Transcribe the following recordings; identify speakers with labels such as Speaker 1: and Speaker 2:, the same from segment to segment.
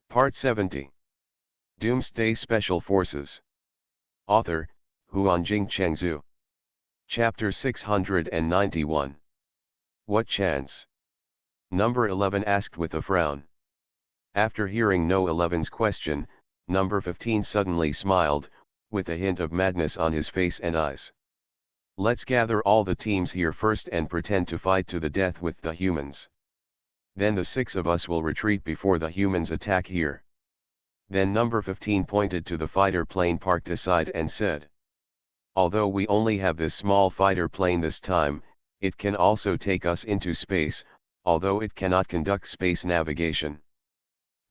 Speaker 1: Part 70. Doomsday Special Forces. Author, Huanjing Chengzhu. Chapter 691. What chance? Number 11 asked with a frown. After hearing No. 11's question, Number 15 suddenly smiled, with a hint of madness on his face and eyes. Let's gather all the teams here first and pretend to fight to the death with the humans. Then the 6 of us will retreat before the humans attack here. Then Number 15 pointed to the fighter plane parked aside and said, although we only have this small fighter plane this time, it can also take us into space, although it cannot conduct space navigation.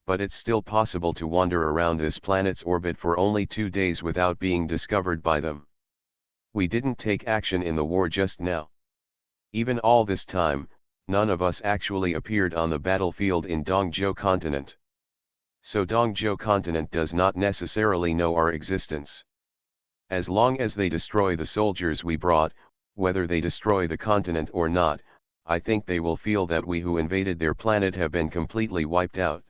Speaker 1: But it's still possible to wander around this planet's orbit for only 2 days without being discovered by them. We didn't take action in the war just now. Even all this time, none of us actually appeared on the battlefield in Dongzhou continent. So Dongzhou continent does not necessarily know our existence. As long as they destroy the soldiers we brought, whether they destroy the continent or not, I think they will feel that we who invaded their planet have been completely wiped out.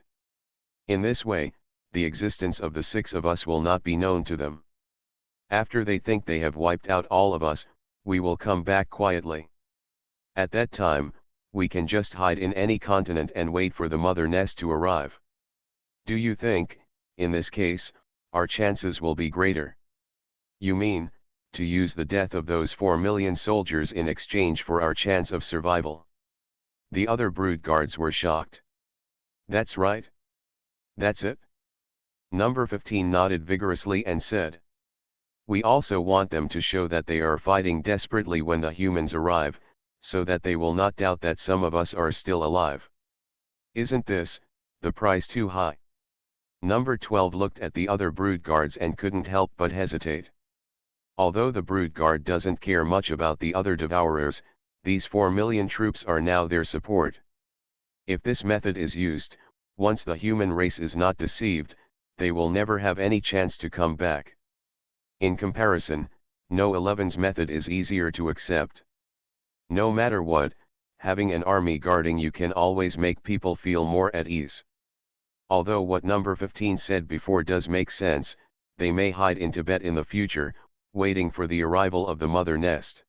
Speaker 1: In this way, the existence of the 6 of us will not be known to them. After they think they have wiped out all of us, we will come back quietly. At that time, we can just hide in any continent and wait for the mother nest to arrive. Do you think, in this case, our chances will be greater? You mean, to use the death of those 4 million soldiers in exchange for our chance of survival? The other brood guards were shocked. That's right. That's it? Number 15 nodded vigorously and said, we also want them to show that they are fighting desperately when the humans arrive, so that they will not doubt that some of us are still alive. Isn't this, the price too high? Number 12 looked at the other brood guards and couldn't help but hesitate. Although the brood guard doesn't care much about the other devourers, these 4 million troops are now their support. If this method is used, once the human race is not deceived, they will never have any chance to come back. In comparison, No. 11's method is easier to accept. No matter what, having an army guarding you can always make people feel more at ease. Although what Number 15 said before does make sense, they may hide in Tibet in the future, waiting for the arrival of the mother nest.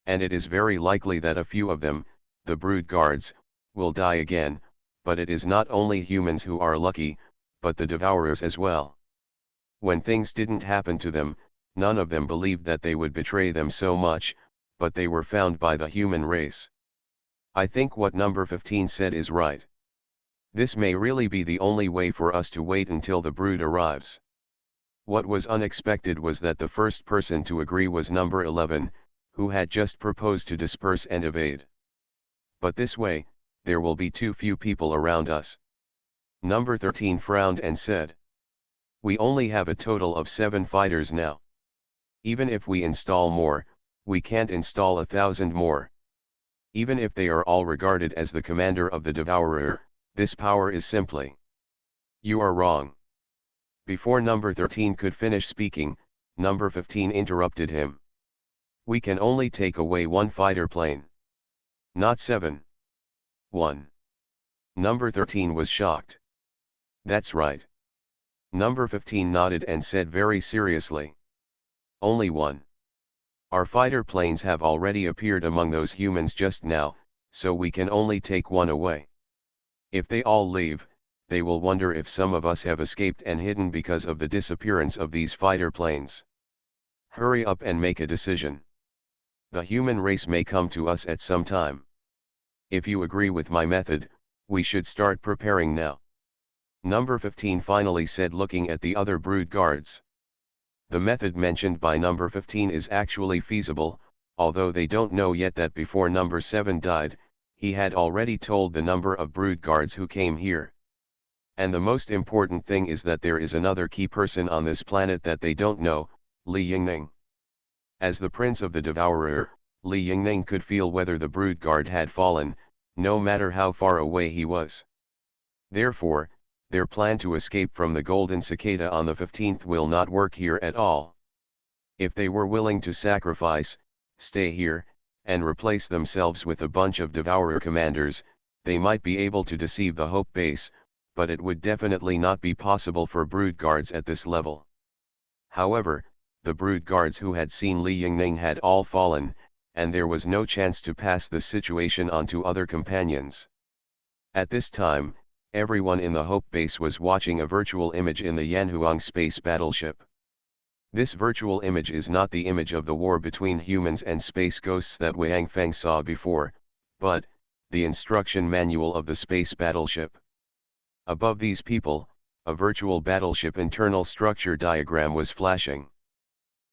Speaker 1: And it is very likely that a few of them, the brood guards, will die again, but it is not only humans who are lucky, but the devourers as well. When things didn't happen to them, none of them believed that they would betray them so much, but they were found by the human race. I think what Number 15 said is right. This may really be the only way for us to wait until the brood arrives. What was unexpected was that the first person to agree was Number 11, who had just proposed to disperse and evade. But this way, there will be too few people around us. Number 13 frowned and said, we only have a total of 7 fighters now. Even if we install more, we can't install 1,000 more. Even if they are all regarded as the commander of the devourer, this power is simply. You are wrong. Before Number 13 could finish speaking, Number 15 interrupted him. We can only take away 1 fighter plane. Not 7. 1. Number 13 was shocked. That's right. Number 15 nodded and said very seriously. Only 1. Our fighter planes have already appeared among those humans just now, so we can only take 1 away. If they all leave, they will wonder if some of us have escaped and hidden because of the disappearance of these fighter planes. Hurry up and make a decision. The human race may come to us at some time. If you agree with my method, we should start preparing now. Number 15 finally said, looking at the other brood guards. The method mentioned by Number 15 is actually feasible, although they don't know yet that before Number 7 died, he had already told the number of brood guards who came here. And the most important thing is that there is another key person on this planet that they don't know, Li Yingning. As the prince of the devourer, Li Yingning could feel whether the brood guard had fallen, no matter how far away he was. Therefore, their plan to escape from the golden cicada on the 15th will not work here at all. If they were willing to sacrifice, stay here, and replace themselves with a bunch of devourer commanders, they might be able to deceive the Hope base, but it would definitely not be possible for brood guards at this level. However, the brood guards who had seen Li Yingning had all fallen, and there was no chance to pass the situation on to other companions. At this time, everyone in the Hope base was watching a virtual image in the Yanhuang space battleship. This virtual image is not the image of the war between humans and space ghosts that Wang Feng saw before, but the instruction manual of the space battleship. Above these people, a virtual battleship internal structure diagram was flashing.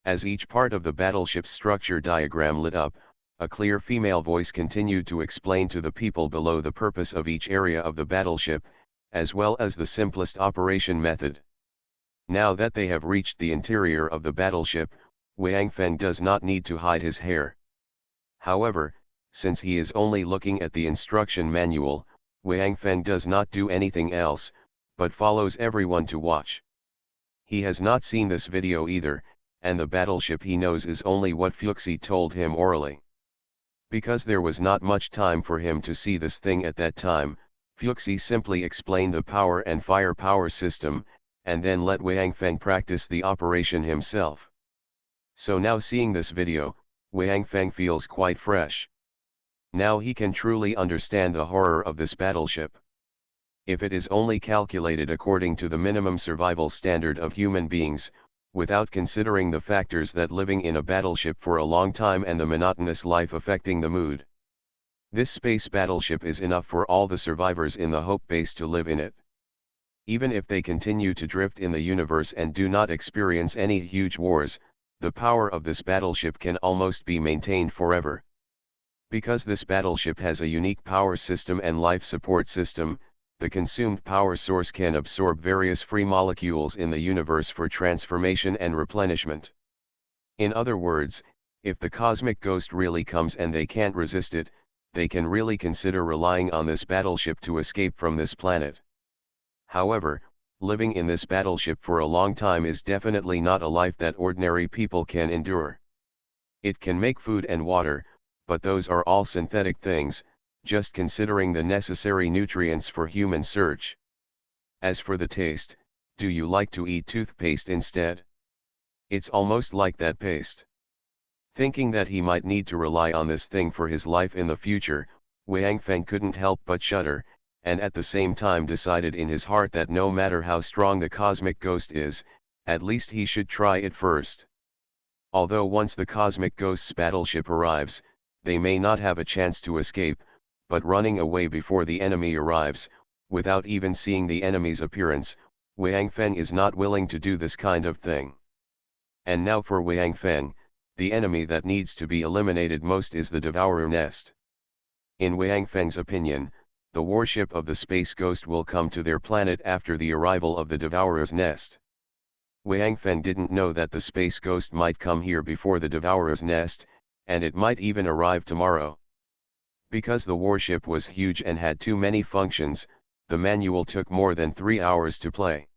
Speaker 1: As each part of the battleship's structure diagram lit up, a clear female voice continued to explain to the people below the purpose of each area of the battleship, as well as the simplest operation method. Now that they have reached the interior of the battleship, Wang Feng does not need to hide his hair. However, since he is only looking at the instruction manual, Wang Feng does not do anything else, but follows everyone to watch. He has not seen this video either, and the battleship he knows is only what Fuxi told him orally. Because there was not much time for him to see this thing at that time, Fuxi simply explained the power and firepower system, and then let Wang Feng practice the operation himself. So now seeing this video, Wang Feng feels quite fresh. Now he can truly understand the horror of this battleship. If it is only calculated according to the minimum survival standard of human beings, without considering the factors that living in a battleship for a long time and the monotonous life affecting the mood. This space battleship is enough for all the survivors in the Hope base to live in it. Even if they continue to drift in the universe and do not experience any huge wars, the power of this battleship can almost be maintained forever. Because this battleship has a unique power system and life support system, the consumed power source can absorb various free molecules in the universe for transformation and replenishment. In other words, if the cosmic ghost really comes and they can't resist it, they can really consider relying on this battleship to escape from this planet. However, living in this battleship for a long time is definitely not a life that ordinary people can endure. It can make food and water, but those are all synthetic things, just considering the necessary nutrients for human search. As for the taste, do you like to eat toothpaste instead? It's almost like that paste. Thinking that he might need to rely on this thing for his life in the future, Wang Feng couldn't help but shudder, and at the same time decided in his heart that no matter how strong the cosmic ghost is, at least he should try it first. Although once the cosmic ghost's battleship arrives, they may not have a chance to escape, but running away before the enemy arrives, without even seeing the enemy's appearance, Wang Feng is not willing to do this kind of thing. And now for Wang Feng, the enemy that needs to be eliminated most is the Devourer nest. In Wang Feng's opinion, the warship of the Space Ghost will come to their planet after the arrival of the Devourer's nest. Wang Feng didn't know that the Space Ghost might come here before the Devourer's nest, and it might even arrive tomorrow. Because the warship was huge and had too many functions, the manual took more than 3 hours to play.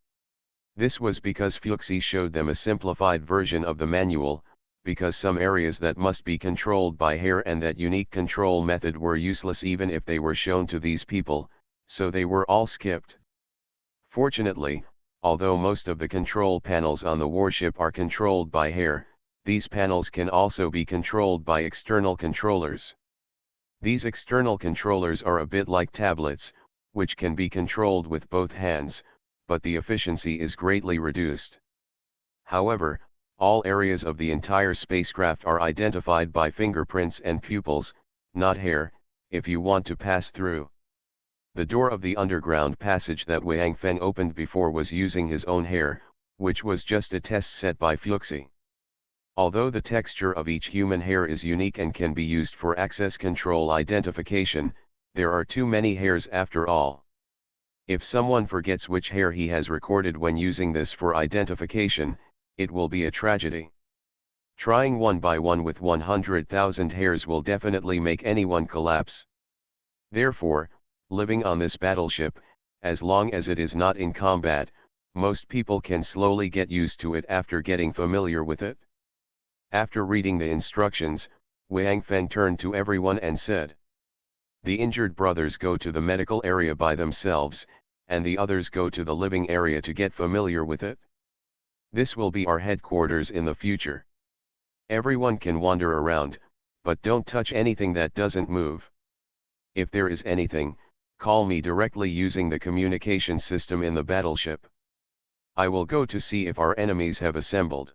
Speaker 1: This was because Fuxi showed them a simplified version of the manual, because some areas that must be controlled by hair and that unique control method were useless even if they were shown to these people, so they were all skipped. Fortunately, although most of the control panels on the warship are controlled by hair, these panels can also be controlled by external controllers. These external controllers are a bit like tablets, which can be controlled with both hands, but the efficiency is greatly reduced. However, all areas of the entire spacecraft are identified by fingerprints and pupils, not hair, if you want to pass through. The door of the underground passage that Wang Feng opened before was using his own hair, which was just a test set by Fuxi. Although the texture of each human hair is unique and can be used for access control identification, there are too many hairs after all. If someone forgets which hair he has recorded when using this for identification, it will be a tragedy. Trying one by one with 100,000 hairs will definitely make anyone collapse. Therefore, living on this battleship, as long as it is not in combat, most people can slowly get used to it after getting familiar with it. After reading the instructions, Wang Feng turned to everyone and said, "The injured brothers go to the medical area by themselves, and the others go to the living area to get familiar with it. This will be our headquarters in the future. Everyone can wander around, but don't touch anything that doesn't move. If there is anything, call me directly using the communication system in the battleship. I will go to see if our enemies have assembled.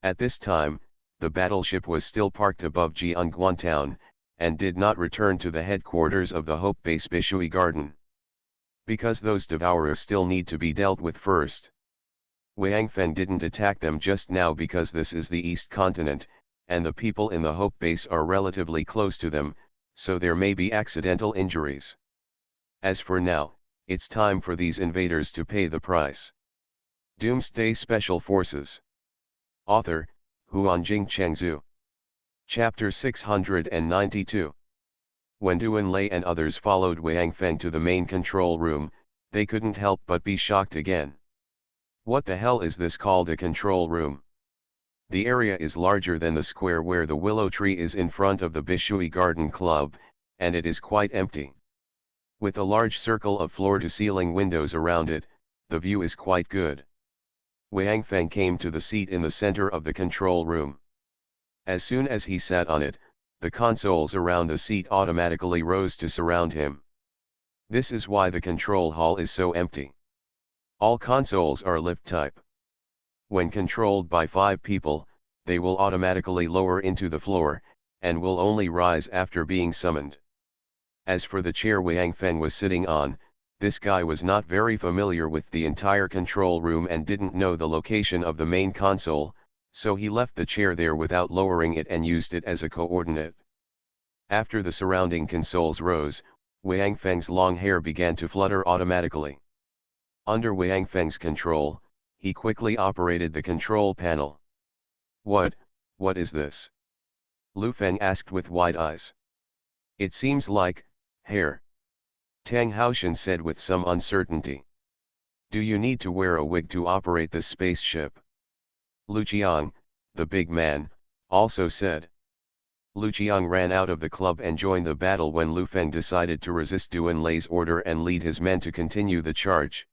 Speaker 1: At this time, the battleship was still parked above Jiangguan town, and did not return to the headquarters of the Hope Base Bishui Garden. Because those devourers still need to be dealt with first. Wang Feng didn't attack them just now because this is the East Continent, and the people in the Hope Base are relatively close to them, so there may be accidental injuries. As for now, it's time for these invaders to pay the price. Doomsday Special Forces. Author, Huanjing Chengzhu. Chapter 692. When Duan Lei and others followed Wang Feng to the main control room, they couldn't help but be shocked again. What the hell is this called a control room? The area is larger than the square where the willow tree is in front of the Bishui Garden Club, and it is quite empty. With a large circle of floor-to-ceiling windows around it, the view is quite good. Wang Feng came to the seat in the center of the control room. As soon as he sat on it, the consoles around the seat automatically rose to surround him. This is why the control hall is so empty. All consoles are lift type. When controlled by 5 people, they will automatically lower into the floor, and will only rise after being summoned. As for the chair Wang Feng was sitting on, this guy was not very familiar with the entire control room and didn't know the location of the main console, so he left the chair there without lowering it and used it as a coordinate. After the surrounding consoles rose, Wang Feng's long hair began to flutter automatically. Under Wang Feng's control, he quickly operated the control panel. What is this? Lu Feng asked with wide eyes. It seems like hair. Tang Haoshan said with some uncertainty. Do you need to wear a wig to operate this spaceship? Lu Qiang, the big man, also said. Lu Qiang ran out of the club and joined the battle when Lu Feng decided to resist Duan Lei's order and lead his men to continue the charge.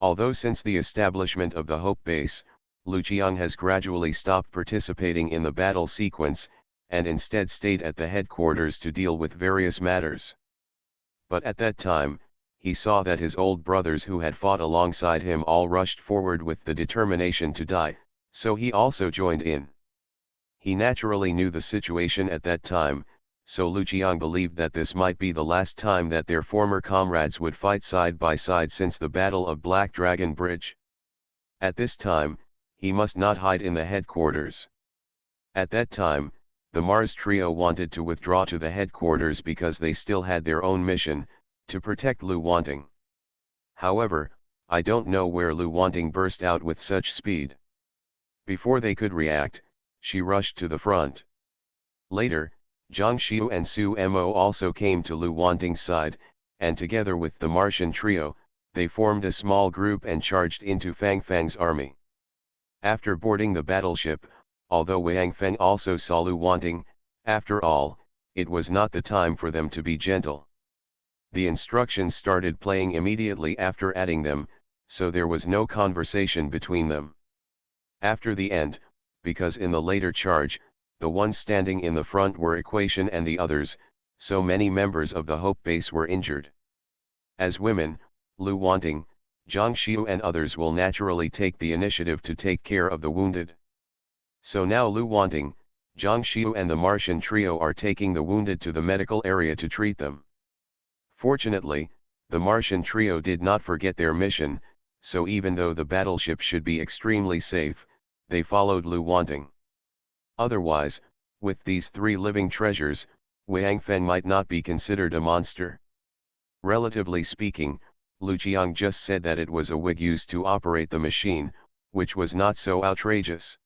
Speaker 1: Although since the establishment of the Hope Base, Lu Qiang has gradually stopped participating in the battle sequence, and instead stayed at the headquarters to deal with various matters. But at that time, he saw that his old brothers who had fought alongside him all rushed forward with the determination to die, so he also joined in. He naturally knew the situation at that time, so Lu Qiang believed that this might be the last time that their former comrades would fight side by side since the Battle of Black Dragon Bridge. At this time, he must not hide in the headquarters. At that time, the Mars trio wanted to withdraw to the headquarters because they still had their own mission, to protect Lu Wanting. However, I don't know where Lu Wanting burst out with such speed. Before they could react, she rushed to the front. Later, Zhang Xiu and Su Mo also came to Lu Wanting's side, and together with the Martian trio, they formed a small group and charged into Fang Feng's army. After boarding the battleship, although Wang Feng also saw Lu Wanting, after all, it was not the time for them to be gentle. The instructions started playing immediately after adding them, so there was no conversation between them. After the end, because in the later charge, the ones standing in the front were Equation and the others, so many members of the Hope Base were injured. As women, Lu Wanting, Zhang Xiu and others will naturally take the initiative to take care of the wounded. So now Lu Wanting, Zhang Xiu and the Martian trio are taking the wounded to the medical area to treat them. Fortunately, the Martian trio did not forget their mission, so even though the battleship should be extremely safe, they followed Lu Wanting. Otherwise, with these 3 living treasures, Wang Feng might not be considered a monster. Relatively speaking, Lu Qiang just said that it was a wig used to operate the machine, which was not so outrageous.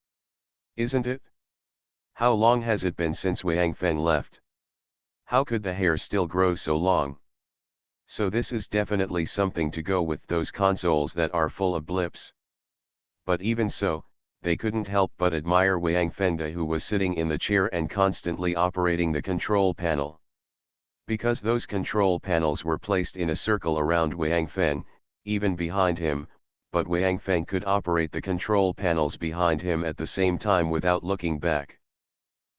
Speaker 1: Isn't it? How long has it been since Wang Feng left? How could the hair still grow so long? So this is definitely something to go with those consoles that are full of blips. But even so, they couldn't help but admire Wang Feng, who was sitting in the chair and constantly operating the control panel. Because those control panels were placed in a circle around Wang Feng, even behind him, but Wang Feng could operate the control panels behind him at the same time without looking back.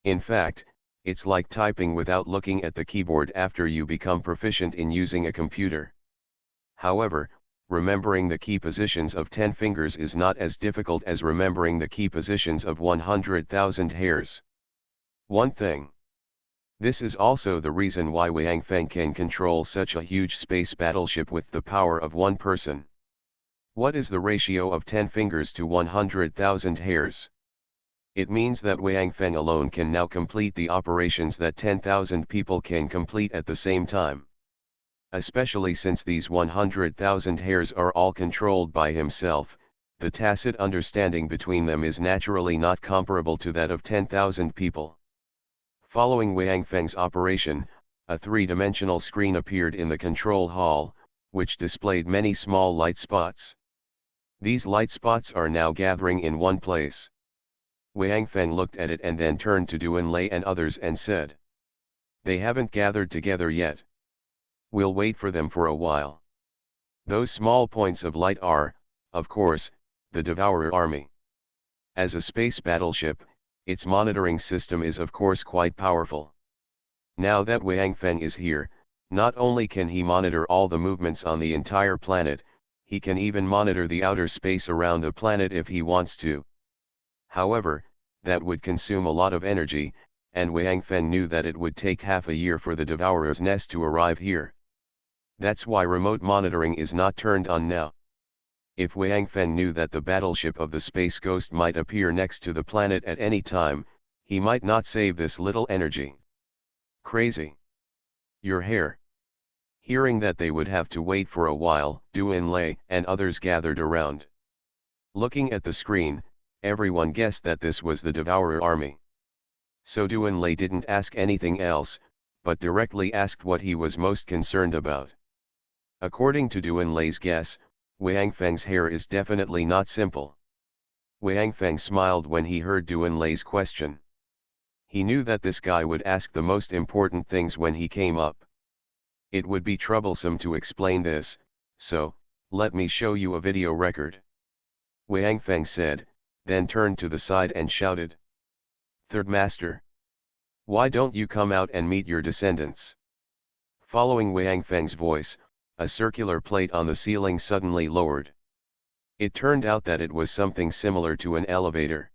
Speaker 1: In fact, it's like typing without looking at the keyboard after you become proficient in using a computer. However, remembering the key positions of 10 fingers is not as difficult as remembering the key positions of 100,000 hairs. One thing. This is also the reason why Wang Feng can control such a huge space battleship with the power of one person. What is the ratio of 10 fingers to 100,000 hairs? It means that Wang Feng alone can now complete the operations that 10,000 people can complete at the same time. Especially since these 100,000 hairs are all controlled by himself, the tacit understanding between them is naturally not comparable to that of 10,000 people. Following Wang Feng's operation, a three-dimensional screen appeared in the control hall, which displayed many small light spots. These light spots are now gathering in one place. Wang Feng looked at it and then turned to Doomsday and others and said, "They haven't gathered together yet. We'll wait for them for a while." Those small points of light are, of course, the Devourer army. As a space battleship, its monitoring system is of course quite powerful. Now that Wang Feng is here, not only can he monitor all the movements on the entire planet, he can even monitor the outer space around the planet if he wants to. However, that would consume a lot of energy, and Wang Feng knew that it would take half a year for the Devourer's nest to arrive here. That's why remote monitoring is not turned on now. If Wang Feng knew that the battleship of the Space Ghost might appear next to the planet at any time, he might not save this little energy. Crazy. Your hair. Hearing that they would have to wait for a while, Doomsday and others gathered around. Looking at the screen, everyone guessed that this was the Devourer army. So Doomsday didn't ask anything else, but directly asked what he was most concerned about. According to Doomsday's guess, Wang Feng's hair is definitely not simple. Wang Feng smiled when he heard Doomsday's question. He knew that this guy would ask the most important things when he came up. It would be troublesome to explain this, so, let me show you a video record. Wang Feng said, then turned to the side and shouted, "Third Master! Why don't you come out and meet your descendants?" Following Wang Feng's voice, a circular plate on the ceiling suddenly lowered. It turned out that it was something similar to an elevator.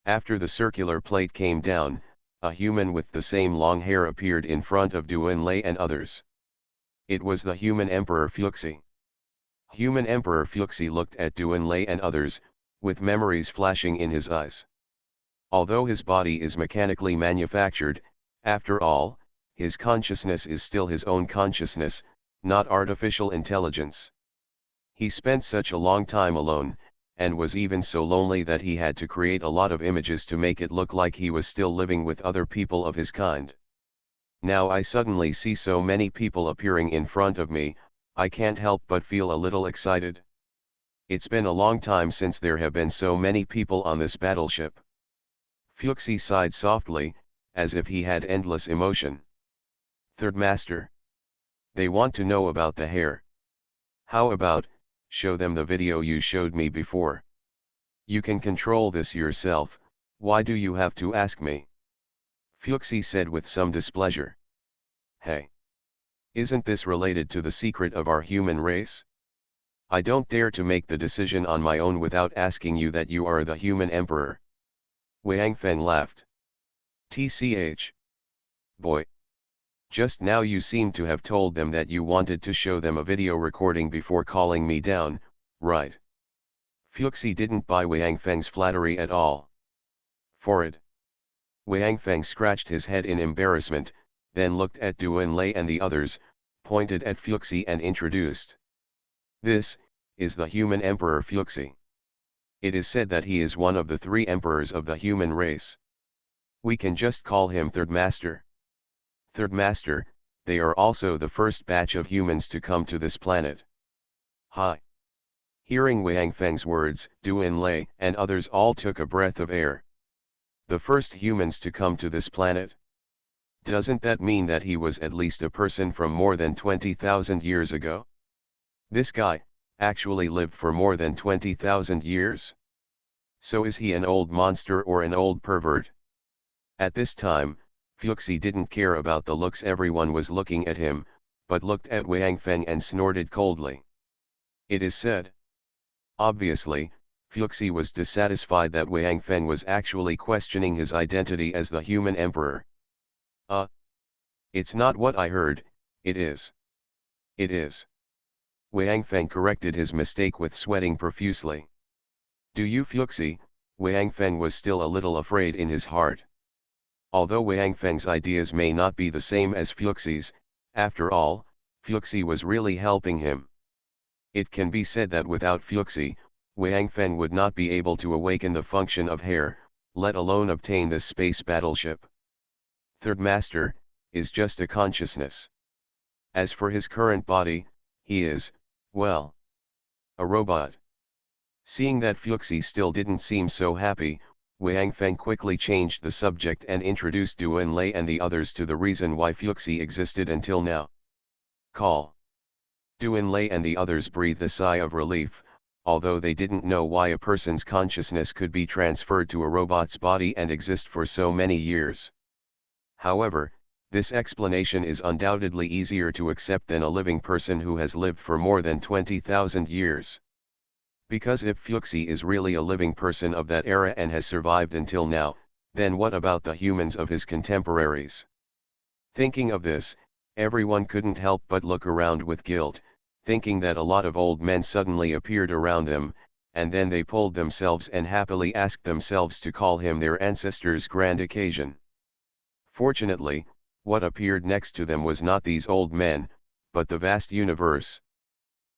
Speaker 1: After the circular plate came down, a human with the same long hair appeared in front of Doomsday and others. It was the human Emperor Fuxi. Human Emperor Fuxi looked at Doomsday and others, with memories flashing in his eyes. Although his body is mechanically manufactured, after all, his consciousness is still his own consciousness, not artificial intelligence. He spent such a long time alone, and was even so lonely that he had to create a lot of images to make it look like he was still living with other people of his kind. Now I suddenly see so many people appearing in front of me, I can't help but feel a little excited. It's been a long time since there have been so many people on this battleship. Fuxi sighed softly, as if he had endless emotion. "Third Master. They want to know about the hair. How about, show them the video you showed me before? You can control this yourself, why do you have to ask me?" Fuxi said with some displeasure. "Hey! Isn't this related to the secret of our human race? I don't dare to make the decision on my own without asking you that you are the human emperor." Wang Feng laughed. "Tch. Boy. Just now you seem to have told them that you wanted to show them a video recording before calling me down, right?" Fuxi didn't buy Wang Feng's flattery at all. "Forward." Wang Feng scratched his head in embarrassment, then looked at Doomsday and the others, pointed at Fuxi and introduced. "This is the human Emperor Fuxi. It is said that he is one of the 3 emperors of the human race. We can just call him Third Master. Third Master, they are also the first batch of humans to come to this planet." Hi! Hearing Wang Feng's words, Doomsday and others all took a breath of air. The first humans to come to this planet? Doesn't that mean that he was at least a person from more than 20,000 years ago? This guy actually lived for more than 20,000 years? So is he an old monster or an old pervert? At this time, Fuxi didn't care about the looks everyone was looking at him, but looked at Wang Feng and snorted coldly. It is said. Obviously, Fuxi was dissatisfied that Wang Feng was actually questioning his identity as the human emperor. It's not what I heard, it is. It is. Wang Feng corrected his mistake with sweating profusely. Do you Fuxi? Wang Feng was still a little afraid in his heart. Although Wang Feng's ideas may not be the same as Fuxi's, after all, Fuxi was really helping him. It can be said that without Fuxi, Wang Feng would not be able to awaken the function of hair, let alone obtain this space battleship. Third Master is just a consciousness. As for his current body, he is, well, a robot. Seeing that Fuxi still didn't seem so happy, Wang Feng quickly changed the subject and introduced Duan Lei and the others to the reason why Fuxi existed until now. Call. Duan Lei and the others breathed a sigh of relief, although they didn't know why a person's consciousness could be transferred to a robot's body and exist for so many years. However, this explanation is undoubtedly easier to accept than a living person who has lived for more than 20,000 years. Because if Fuxi is really a living person of that era and has survived until now, then what about the humans of his contemporaries? Thinking of this, everyone couldn't help but look around with guilt, thinking that a lot of old men suddenly appeared around them, and then they pulled themselves and happily asked themselves to call him their ancestors' grand occasion. Fortunately, what appeared next to them was not these old men, but the vast universe.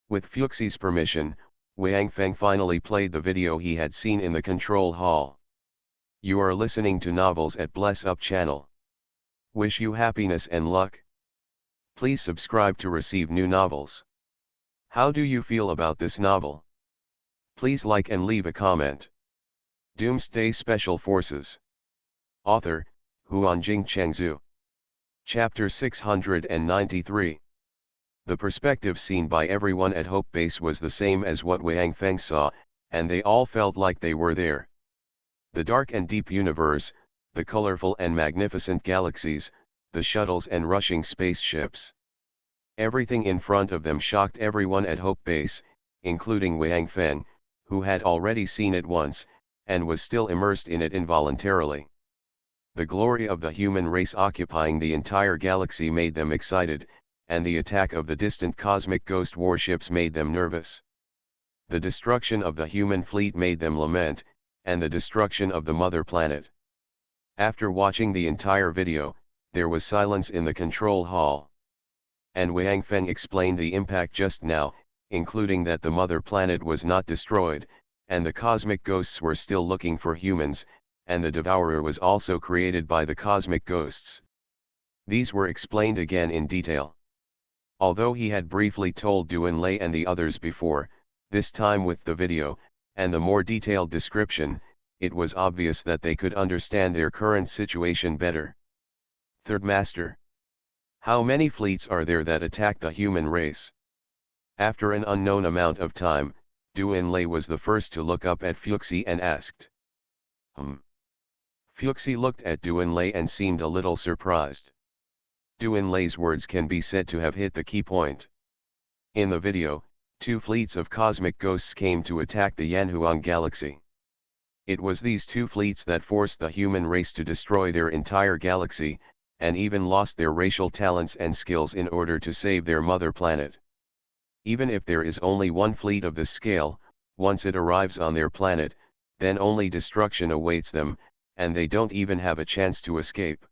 Speaker 1: With Fuxi's permission, Wang Feng finally played the video he had seen in the control hall. You are listening to Novels at Bless Up channel. Wish you happiness and luck. Please subscribe to receive new novels. How do you feel about this novel? Please like and leave a comment. Doomsday Special Forces. Author, Huanjing Chengzhu. Chapter 693. The perspective seen by everyone at Hope Base was the same as what Wang Feng saw, and they all felt like they were there. The dark and deep universe, the colorful and magnificent galaxies, the shuttles and rushing spaceships. Everything in front of them shocked everyone at Hope Base, including Wang Feng, who had already seen it once, and was still immersed in it involuntarily. The glory of the human race occupying the entire galaxy made them excited, and the attack of the distant cosmic ghost warships made them nervous. The destruction of the human fleet made them lament, and the destruction of the mother planet. After watching the entire video, there was silence in the control hall. And Wang Feng explained the impact just now, including that the mother planet was not destroyed, and the cosmic ghosts were still looking for humans, and the devourer was also created by the cosmic ghosts. These were explained again in detail. Although he had briefly told Duan Lei and the others before, this time with the video, and the more detailed description, it was obvious that they could understand their current situation better. Third Master. How many fleets are there that attack the human race? After an unknown amount of time, Duan Lei was the first to look up at Fuxi and asked. Fuxi looked at Duan Lei and seemed a little surprised. Duan Lei's words can be said to have hit the key point. In the video, 2 fleets of cosmic ghosts came to attack the Yanhuang galaxy. It was these 2 fleets that forced the human race to destroy their entire galaxy, and even lost their racial talents and skills in order to save their mother planet. Even if there is only 1 fleet of this scale, once it arrives on their planet, then only destruction awaits them, and they don't even have a chance to escape.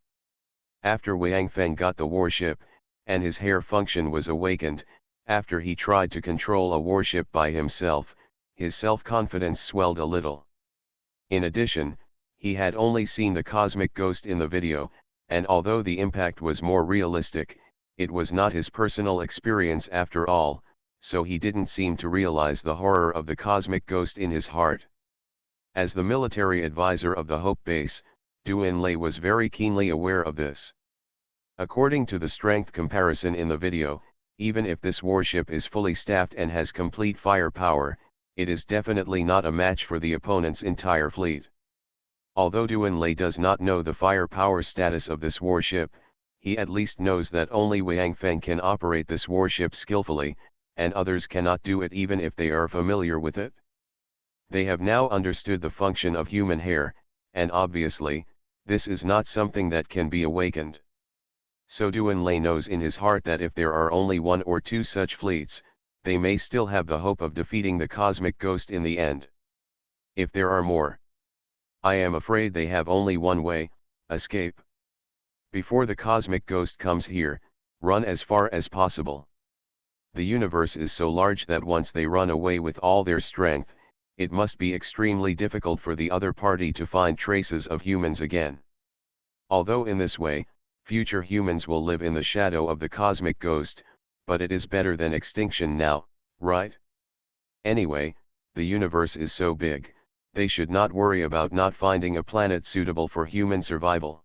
Speaker 1: After Wang Feng got the warship, and his hair function was awakened, after he tried to control a warship by himself, his self-confidence swelled a little. In addition, he had only seen the cosmic ghost in the video, and although the impact was more realistic, it was not his personal experience after all, so he didn't seem to realize the horror of the cosmic ghost in his heart. As the military advisor of the Hope Base, Duan Lei was very keenly aware of this. According to the strength comparison in the video, even if this warship is fully staffed and has complete firepower, it is definitely not a match for the opponent's entire fleet. Although Doomsday does not know the firepower status of this warship, he at least knows that only Wang Feng can operate this warship skillfully, and others cannot do it even if they are familiar with it. They have now understood the function of human hair, and obviously, this is not something that can be awakened. So Doomsday knows in his heart that if there are only one or two such fleets, they may still have the hope of defeating the cosmic ghost in the end. If there are more, I am afraid they have only one way: escape. Before the cosmic ghost comes here, run as far as possible. The universe is so large that once they run away with all their strength, it must be extremely difficult for the other party to find traces of humans again. Although in this way, future humans will live in the shadow of the cosmic ghost, but it is better than extinction now, right? Anyway, the universe is so big, they should not worry about not finding a planet suitable for human survival.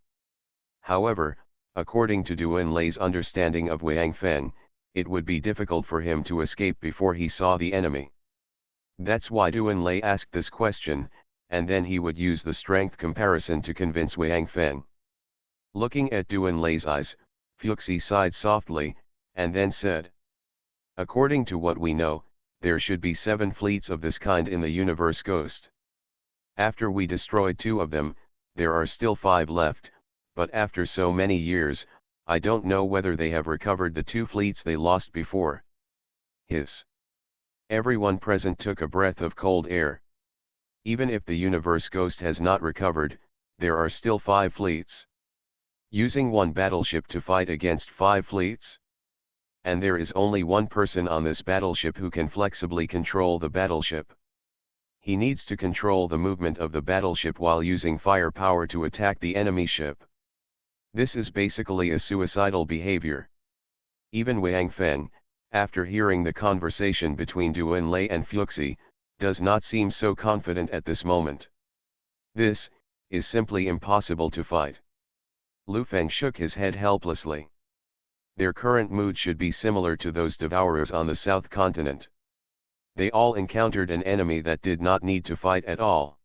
Speaker 1: However, according to Doomsday's understanding of Wang Feng, it would be difficult for him to escape before he saw the enemy. That's why Doomsday asked this question, and then he would use the strength comparison to convince Wang Feng. Looking at Doomsday's eyes, Fuxi sighed softly, and then said, "According to what we know, there should be 7 fleets of this kind in the universe ghost. After we destroyed 2 of them, there are still 5 left, but after so many years, I don't know whether they have recovered the 2 fleets they lost before." Hiss. Everyone present took a breath of cold air. Even if the universe ghost has not recovered, there are still 5 fleets. Using 1 battleship to fight against 5 fleets? And there is only 1 person on this battleship who can flexibly control the battleship. He needs to control the movement of the battleship while using firepower to attack the enemy ship. This is basically a suicidal behavior. Even Wang Feng, after hearing the conversation between Doomsday and Fuxi, does not seem so confident at this moment. This is simply impossible to fight. Lu Feng shook his head helplessly. Their current mood should be similar to those devourers on the South Continent. They all encountered an enemy that did not need to fight at all.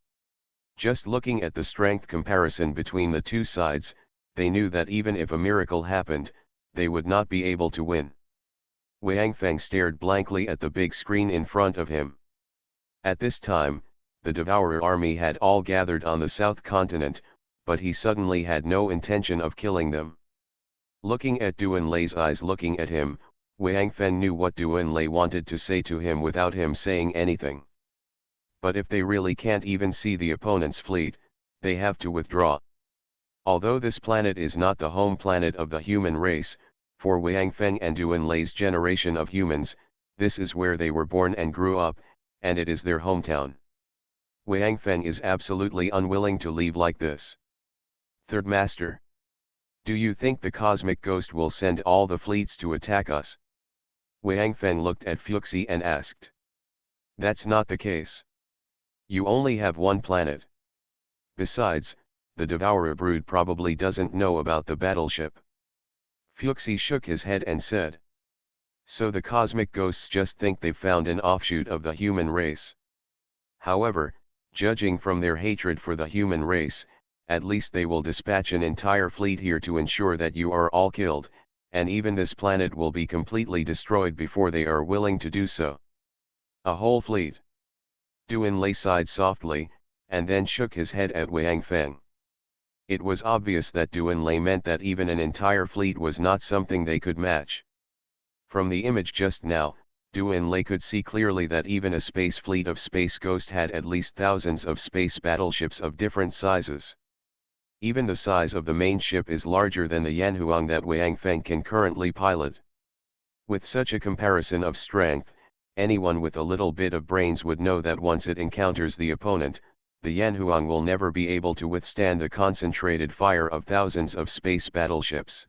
Speaker 1: Just looking at the strength comparison between the 2 sides, they knew that even if a miracle happened, they would not be able to win. Wang Feng stared blankly at the big screen in front of him. At this time, the Devourer army had all gathered on the South Continent, but he suddenly had no intention of killing them. Looking at Doomsday's eyes looking at him, Wang Feng knew what Doomsday wanted to say to him without him saying anything. But if they really can't even see the opponent's fleet, they have to withdraw. Although this planet is not the home planet of the human race, for Wang Feng and Doomsday's generation of humans, this is where they were born and grew up, and it is their hometown. Wang Feng is absolutely unwilling to leave like this. Third Master. Do you think the cosmic ghost will send all the fleets to attack us? Wang Feng looked at Fuxi and asked. That's not the case. You only have 1 planet. Besides, the Devourer brood probably doesn't know about the battleship. Fuxi shook his head and said. So the cosmic ghosts just think they've found an offshoot of the human race. However, judging from their hatred for the human race, at least they will dispatch an entire fleet here to ensure that you are all killed, and even this planet will be completely destroyed before they are willing to do so. A whole fleet. Doomsday sighed softly, and then shook his head at Wang Feng. It was obvious that Doomsday meant that even an entire fleet was not something they could match. From the image just now, Doomsday could see clearly that even a space fleet of Space Ghost had at least thousands of space battleships of different sizes. Even the size of the main ship is larger than the Yanhuang that Wang Feng can currently pilot. With such a comparison of strength, anyone with a little bit of brains would know that once it encounters the opponent, the Yanhuang will never be able to withstand the concentrated fire of thousands of space battleships.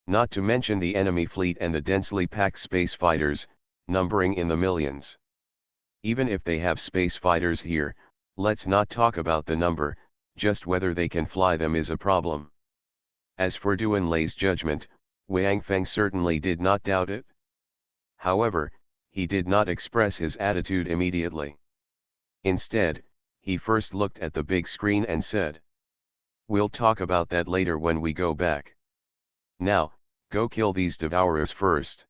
Speaker 1: Not to mention the enemy fleet and the densely packed space fighters, numbering in the millions. Even if they have space fighters here, let's not talk about the number, just whether they can fly them is a problem. As for Duan Lei's judgment, Wang Feng certainly did not doubt it. However, he did not express his attitude immediately. Instead, he first looked at the big screen and said, "We'll talk about that later when we go back. Now, go kill these devourers first."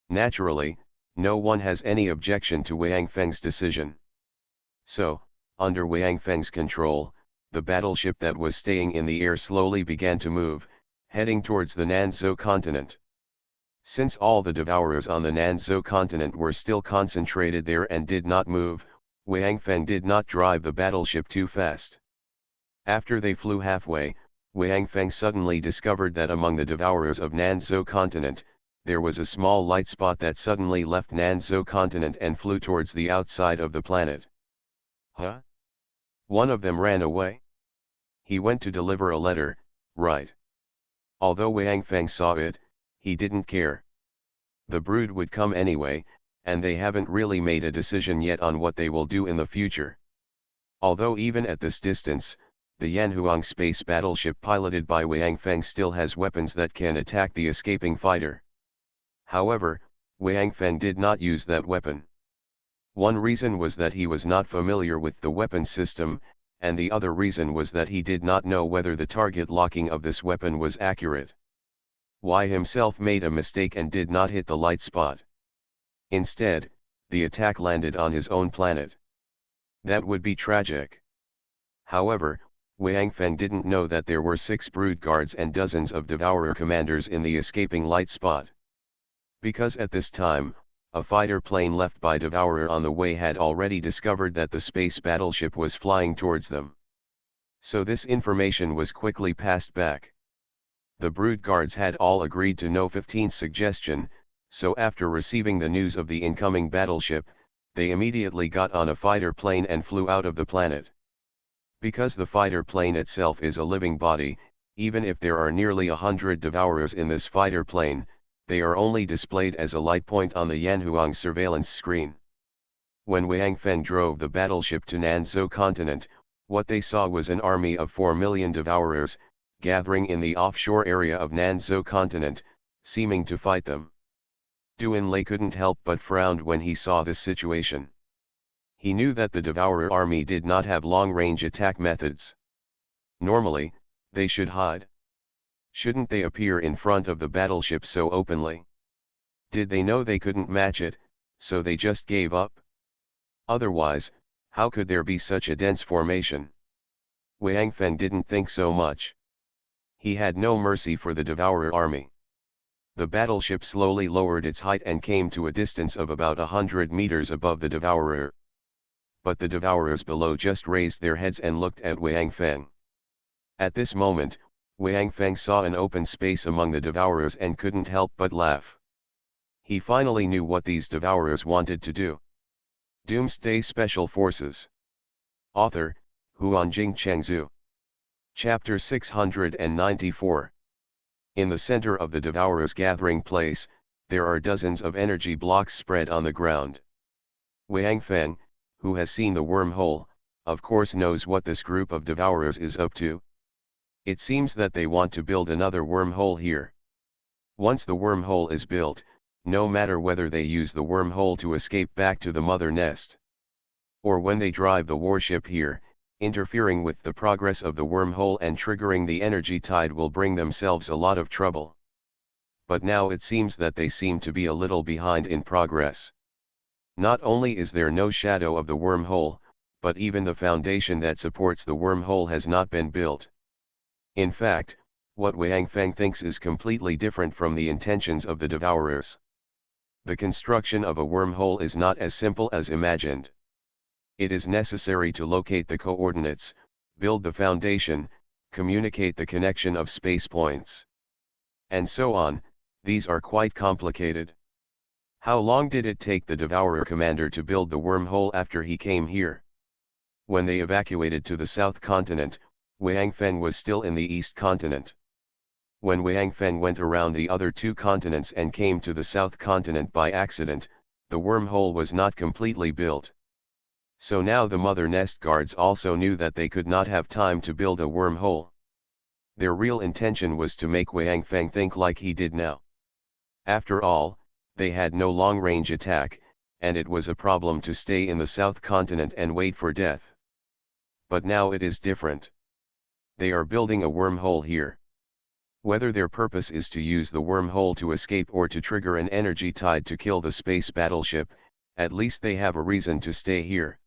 Speaker 1: Naturally, no one has any objection to Wang Feng's decision. So, under Wang Feng's control, the battleship that was staying in the air slowly began to move, heading towards the Nanzhou continent. Since all the devourers on the Nanzhou continent were still concentrated there and did not move, Wang Feng did not drive the battleship too fast. After they flew halfway, Wang Feng suddenly discovered that among the devourers of Nanzhou continent, there was a small light spot that suddenly left Nanzhou continent and flew towards the outside of the planet. Huh? One of them ran away? He went to deliver a letter, right? Although Wang Feng saw it, he didn't care. The brood would come anyway, and they haven't really made a decision yet on what they will do in the future. Although even at this distance, the Yanhuang space battleship piloted by Wang Feng still has weapons that can attack the escaping fighter. However, Wang Feng did not use that weapon. One reason was that he was not familiar with the weapon system, and the other reason was that he did not know whether the target locking of this weapon was accurate. Wei himself made a mistake and did not hit the light spot. Instead, the attack landed on his own planet. That would be tragic. However, Wang Feng didn't know that there were 6 brood guards and dozens of devourer commanders in the escaping light spot. Because at this time, a fighter plane left by Devourer on the way had already discovered that the space battleship was flying towards them. So this information was quickly passed back. The brood guards had all agreed to No 15's suggestion, so after receiving the news of the incoming battleship, they immediately got on a fighter plane and flew out of the planet. Because the fighter plane itself is a living body, even if there are nearly 100 Devourers in this fighter plane, they are only displayed as a light point on the Yanhuang surveillance screen. When Wang Feng drove the battleship to Nanzhou continent, what they saw was an army of 4 million Devourers, gathering in the offshore area of Nanzhou continent, seeming to fight them. Duan Lei couldn't help but frowned when he saw this situation. He knew that the Devourer army did not have long-range attack methods. Normally, they should hide. Shouldn't they appear in front of the battleship so openly? Did they know they couldn't match it, so they just gave up? Otherwise, how could there be such a dense formation? Wang Feng didn't think so much. He had no mercy for the Devourer army. The battleship slowly lowered its height and came to a distance of about 100 meters above the Devourer. But the Devourers below just raised their heads and looked at Wang Feng. At this moment, Wang Feng saw an open space among the Devourers and couldn't help but laugh. He finally knew what these Devourers wanted to do. Doomsday Special Forces. Author, Huanjing Chengzhu. Chapter 694. In the center of the Devourers' gathering place, there are dozens of energy blocks spread on the ground. Wang Feng, who has seen the wormhole, of course knows what this group of Devourers is up to. It seems that they want to build another wormhole here. Once the wormhole is built, no matter whether they use the wormhole to escape back to the mother nest, or when they drive the warship here, interfering with the progress of the wormhole and triggering the energy tide will bring themselves a lot of trouble. But now it seems that they seem to be a little behind in progress. Not only is there no shadow of the wormhole, but even the foundation that supports the wormhole has not been built. In fact, what Wang Feng thinks is completely different from the intentions of the Devourers. The construction of a wormhole is not as simple as imagined. It is necessary to locate the coordinates, build the foundation, communicate the connection of space points, and so on. These are quite complicated. How long did it take the Devourer commander to build the wormhole after he came here? When they evacuated to the south continent, Wang Feng was still in the east continent. When Wang Feng went around the other 2 continents and came to the south continent by accident, the wormhole was not completely built. So now the mother nest guards also knew that they could not have time to build a wormhole. Their real intention was to make Wang Feng think like he did now. After all, they had no long-range attack, and it was a problem to stay in the South Continent and wait for death. But now it is different. They are building a wormhole here. Whether their purpose is to use the wormhole to escape or to trigger an energy tide to kill the space battleship, at least they have a reason to stay here.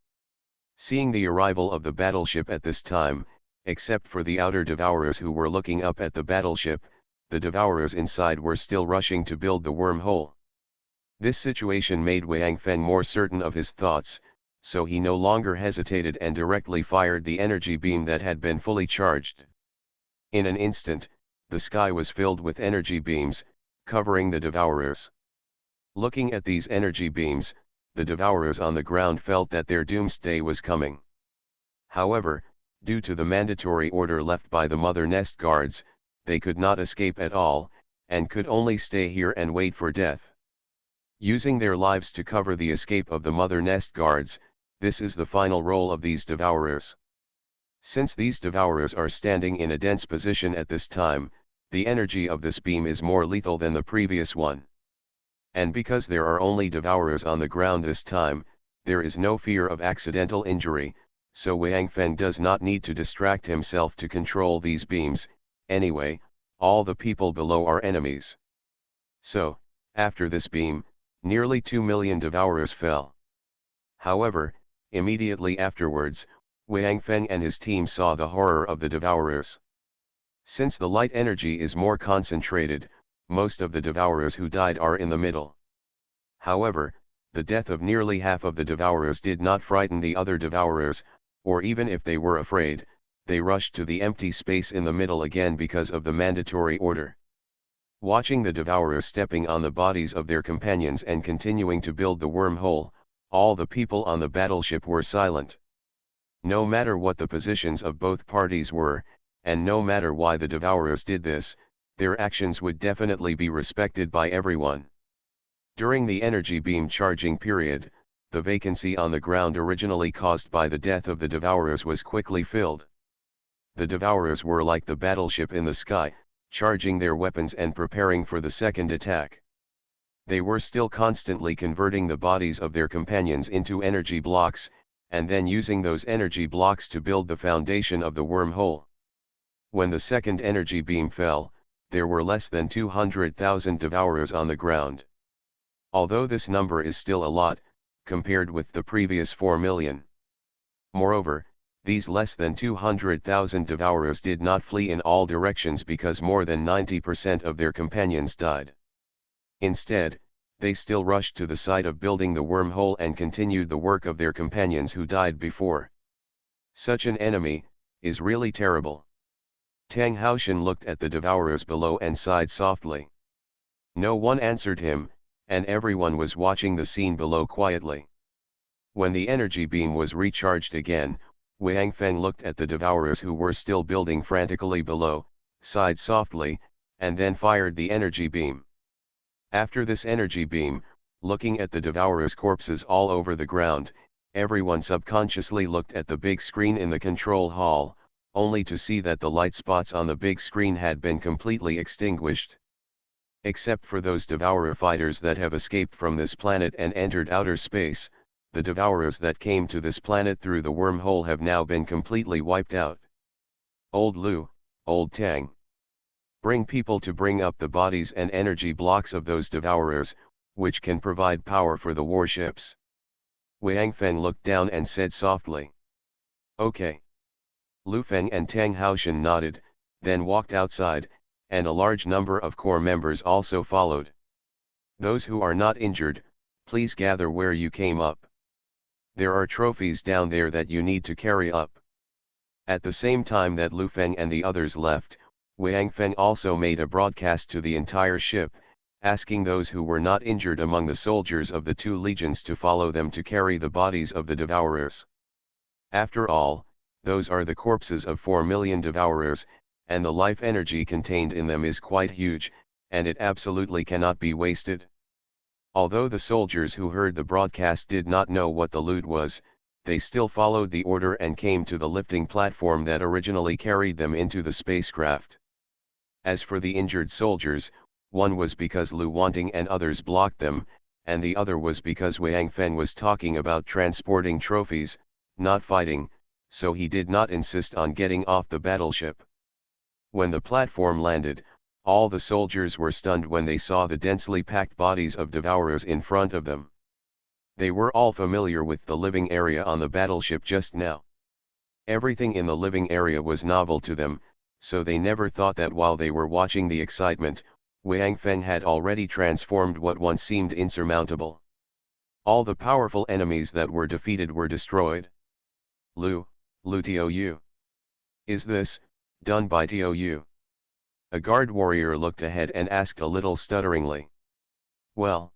Speaker 1: Seeing the arrival of the battleship at this time, except for the outer devourers who were looking up at the battleship, the devourers inside were still rushing to build the wormhole. This situation made Wang Feng more certain of his thoughts, so he no longer hesitated and directly fired the energy beam that had been fully charged. In an instant, the sky was filled with energy beams, covering the devourers. Looking at these energy beams, the devourers on the ground felt that their doomsday was coming. However, due to the mandatory order left by the Mother Nest guards, they could not escape at all, and could only stay here and wait for death. Using their lives to cover the escape of the Mother Nest guards, this is the final role of these devourers. Since these devourers are standing in a dense position at this time, the energy of this beam is more lethal than the previous one. And because there are only devourers on the ground this time, there is no fear of accidental injury, so Wang Feng does not need to distract himself to control these beams. Anyway, all the people below are enemies. So, after this beam, nearly 2 million devourers fell. However, immediately afterwards, Wang Feng and his team saw the horror of the devourers. Since the light energy is more concentrated, most of the devourers who died are in the middle. However, the death of nearly half of the devourers did not frighten the other devourers, or even if they were afraid, they rushed to the empty space in the middle again because of the mandatory order. Watching the devourers stepping on the bodies of their companions and continuing to build the wormhole, all the people on the battleship were silent. No matter what the positions of both parties were, and no matter why the devourers did this, their actions would definitely be respected by everyone. During the energy beam charging period, the vacancy on the ground originally caused by the death of the devourers was quickly filled. The devourers were like the battleship in the sky, charging their weapons and preparing for the second attack. They were still constantly converting the bodies of their companions into energy blocks, and then using those energy blocks to build the foundation of the wormhole. When the second energy beam fell, there were less than 200,000 devourers on the ground. Although this number is still a lot, compared with the previous 4 million. Moreover, these less than 200,000 devourers did not flee in all directions because more than 90% of their companions died. Instead, they still rushed to the site of building the wormhole and continued the work of their companions who died before. Such an enemy is really terrible. Tang Haoshan looked at the devourers below and sighed softly. No one answered him, and everyone was watching the scene below quietly. When the energy beam was recharged again, Wang Feng looked at the devourers who were still building frantically below, sighed softly, and then fired the energy beam. After this energy beam, looking at the devourers' corpses all over the ground, everyone subconsciously looked at the big screen in the control hall, only to see that the light spots on the big screen had been completely extinguished. Except for those devourer fighters that have escaped from this planet and entered outer space, the devourers that came to this planet through the wormhole have now been completely wiped out. Old Lu, Old Tang. Bring people to bring up the bodies and energy blocks of those devourers, which can provide power for the warships. Wang Feng looked down and said softly. Okay. Lu Feng and Tang Haoshan nodded, then walked outside, and a large number of corps members also followed. Those who are not injured, please gather where you came up. There are trophies down there that you need to carry up. At the same time that Lu Feng and the others left, Wang Feng also made a broadcast to the entire ship, asking those who were not injured among the soldiers of the two legions to follow them to carry the bodies of the devourers. After all, those are the corpses of 4 million devourers, and the life energy contained in them is quite huge, and it absolutely cannot be wasted. Although the soldiers who heard the broadcast did not know what the loot was, they still followed the order and came to the lifting platform that originally carried them into the spacecraft. As for the injured soldiers, one was because Lu Wanting and others blocked them, and the other was because Wang Feng was talking about transporting trophies, not fighting, so he did not insist on getting off the battleship. When the platform landed, all the soldiers were stunned when they saw the densely packed bodies of devourers in front of them. They were all familiar with the living area on the battleship just now. Everything in the living area was novel to them, so they never thought that while they were watching the excitement, Wang Feng had already transformed what once seemed insurmountable. All the powerful enemies that were defeated were destroyed. Lu Tou. Is this done by Tou? A guard warrior looked ahead and asked a little stutteringly. Well,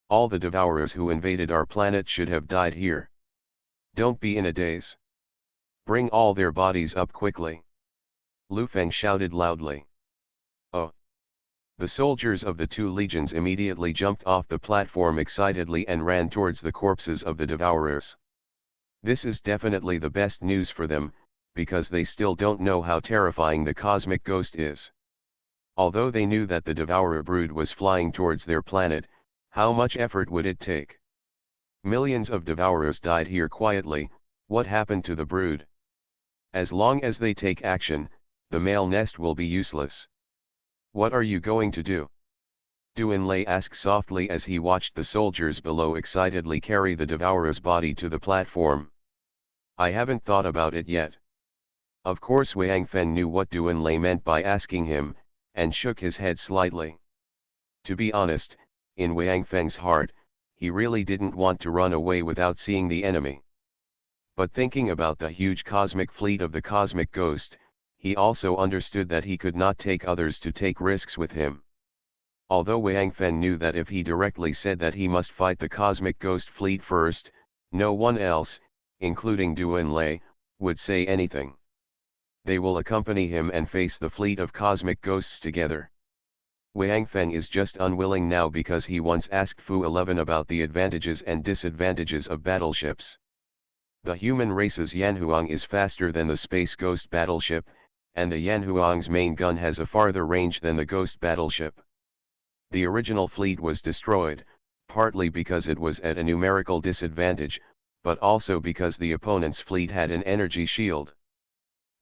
Speaker 1: all the devourers who invaded our planet should have died here. Don't be in a daze. Bring all their bodies up quickly. Lu Feng shouted loudly. Oh! The soldiers of the two legions immediately jumped off the platform excitedly and ran towards the corpses of the devourers. This is definitely the best news for them, because they still don't know how terrifying the cosmic ghost is. Although they knew that the devourer brood was flying towards their planet, how much effort would it take? Millions of devourers died here quietly. What happened to the brood? As long as they take action, the male nest will be useless. What are you going to do? Duan Lei asked softly as he watched the soldiers below excitedly carry the devourer's body to the platform. I haven't thought about it yet. Of course Wang Feng knew what Duan Lei meant by asking him, and shook his head slightly. To be honest, in Wang Feng's heart, he really didn't want to run away without seeing the enemy. But thinking about the huge cosmic fleet of the cosmic ghost, he also understood that he could not take others to take risks with him. Although Wang Feng knew that if he directly said that he must fight the cosmic ghost fleet first, no one else, including Duan Lei, would say anything. They will accompany him and face the fleet of cosmic ghosts together. Wang Feng is just unwilling now because he once asked Fu 11 about the advantages and disadvantages of battleships. The human race's Yanhuang is faster than the space ghost battleship, and the Yanhuang's main gun has a farther range than the ghost battleship. The original fleet was destroyed, partly because it was at a numerical disadvantage, but also because the opponent's fleet had an energy shield.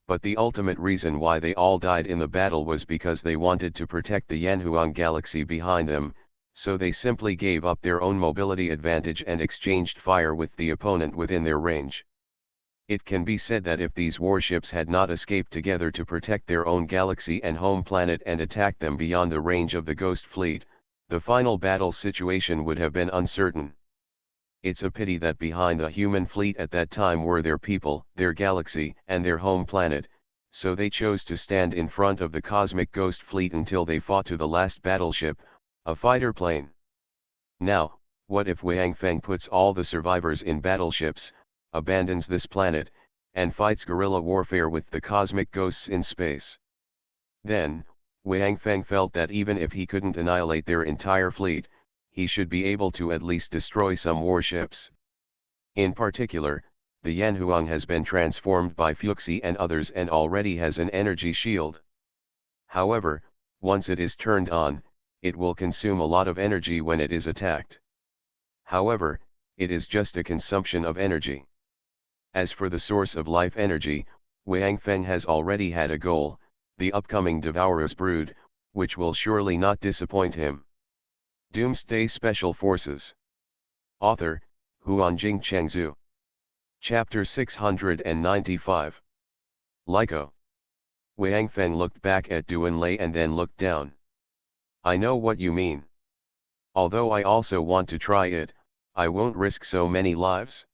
Speaker 1: But the ultimate reason why they all died in the battle was because they wanted to protect the Yanhuang galaxy behind them, so they simply gave up their own mobility advantage and exchanged fire with the opponent within their range. It can be said that if these warships had not escaped together to protect their own galaxy and home planet and attacked them beyond the range of the Ghost Fleet, the final battle situation would have been uncertain. It's a pity that behind the human fleet at that time were their people, their galaxy, and their home planet, so they chose to stand in front of the cosmic Ghost Fleet until they fought to the last battleship, a fighter plane. Now, what if Wang Feng puts all the survivors in battleships, abandons this planet, and fights guerrilla warfare with the cosmic ghosts in space? Then, Wang Feng felt that even if he couldn't annihilate their entire fleet, he should be able to at least destroy some warships. In particular, the Yanhuang has been transformed by Fuxi and others and already has an energy shield. However, once it is turned on, it will consume a lot of energy when it is attacked. However, it is just a consumption of energy. As for the source of life energy, Wang Feng has already had a goal, the upcoming Devourer's Brood, which will surely not disappoint him. Doomsday Special Forces. Author, Huanjing Chengzhu. Chapter 695. Lyco. Wang Feng looked back at Duan Lei and then looked down. I know what you mean. Although I also want to try it, I won't risk so many lives.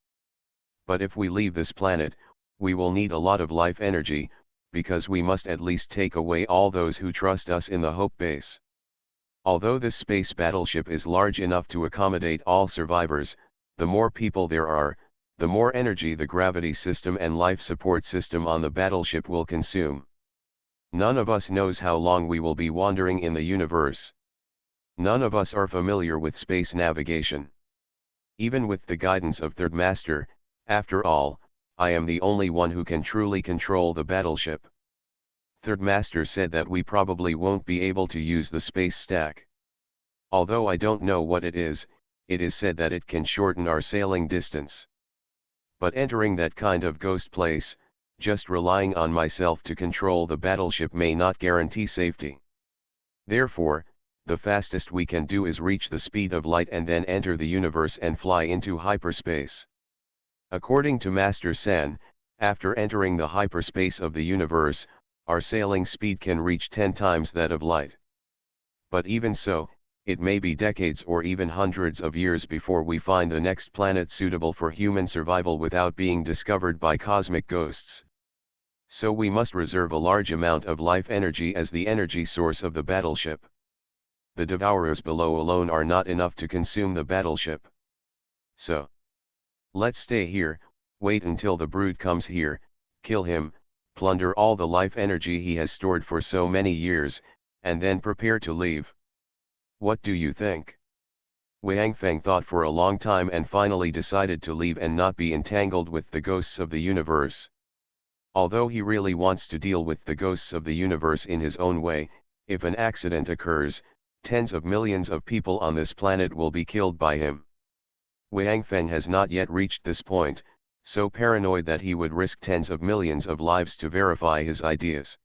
Speaker 1: But if we leave this planet, we will need a lot of life energy, because we must at least take away all those who trust us in the Hope Base. Although this space battleship is large enough to accommodate all survivors, the more people there are, the more energy the gravity system and life support system on the battleship will consume. None of us knows how long we will be wandering in the universe. None of us are familiar with space navigation. Even with the guidance of Third Master, after all, I am the only one who can truly control the battleship. Third Master said that we probably won't be able to use the space stack. Although I don't know what it is said that it can shorten our sailing distance. But entering that kind of ghost place, just relying on myself to control the battleship may not guarantee safety. Therefore, the fastest we can do is reach the speed of light and then enter the universe and fly into hyperspace. According to Master San, after entering the hyperspace of the universe, our sailing speed can reach 10 times that of light. But even so, it may be decades or even hundreds of years before we find the next planet suitable for human survival without being discovered by cosmic ghosts. So we must reserve a large amount of life energy as the energy source of the battleship. The devourers below alone are not enough to consume the battleship. So, let's stay here, wait until the brood comes here, kill him, plunder all the life energy he has stored for so many years, and then prepare to leave. What do you think? Wang Feng thought for a long time and finally decided to leave and not be entangled with the ghosts of the universe. Although he really wants to deal with the ghosts of the universe in his own way, if an accident occurs, tens of millions of people on this planet will be killed by him. Wang Feng has not yet reached this point, so paranoid that he would risk tens of millions of lives to verify his ideas.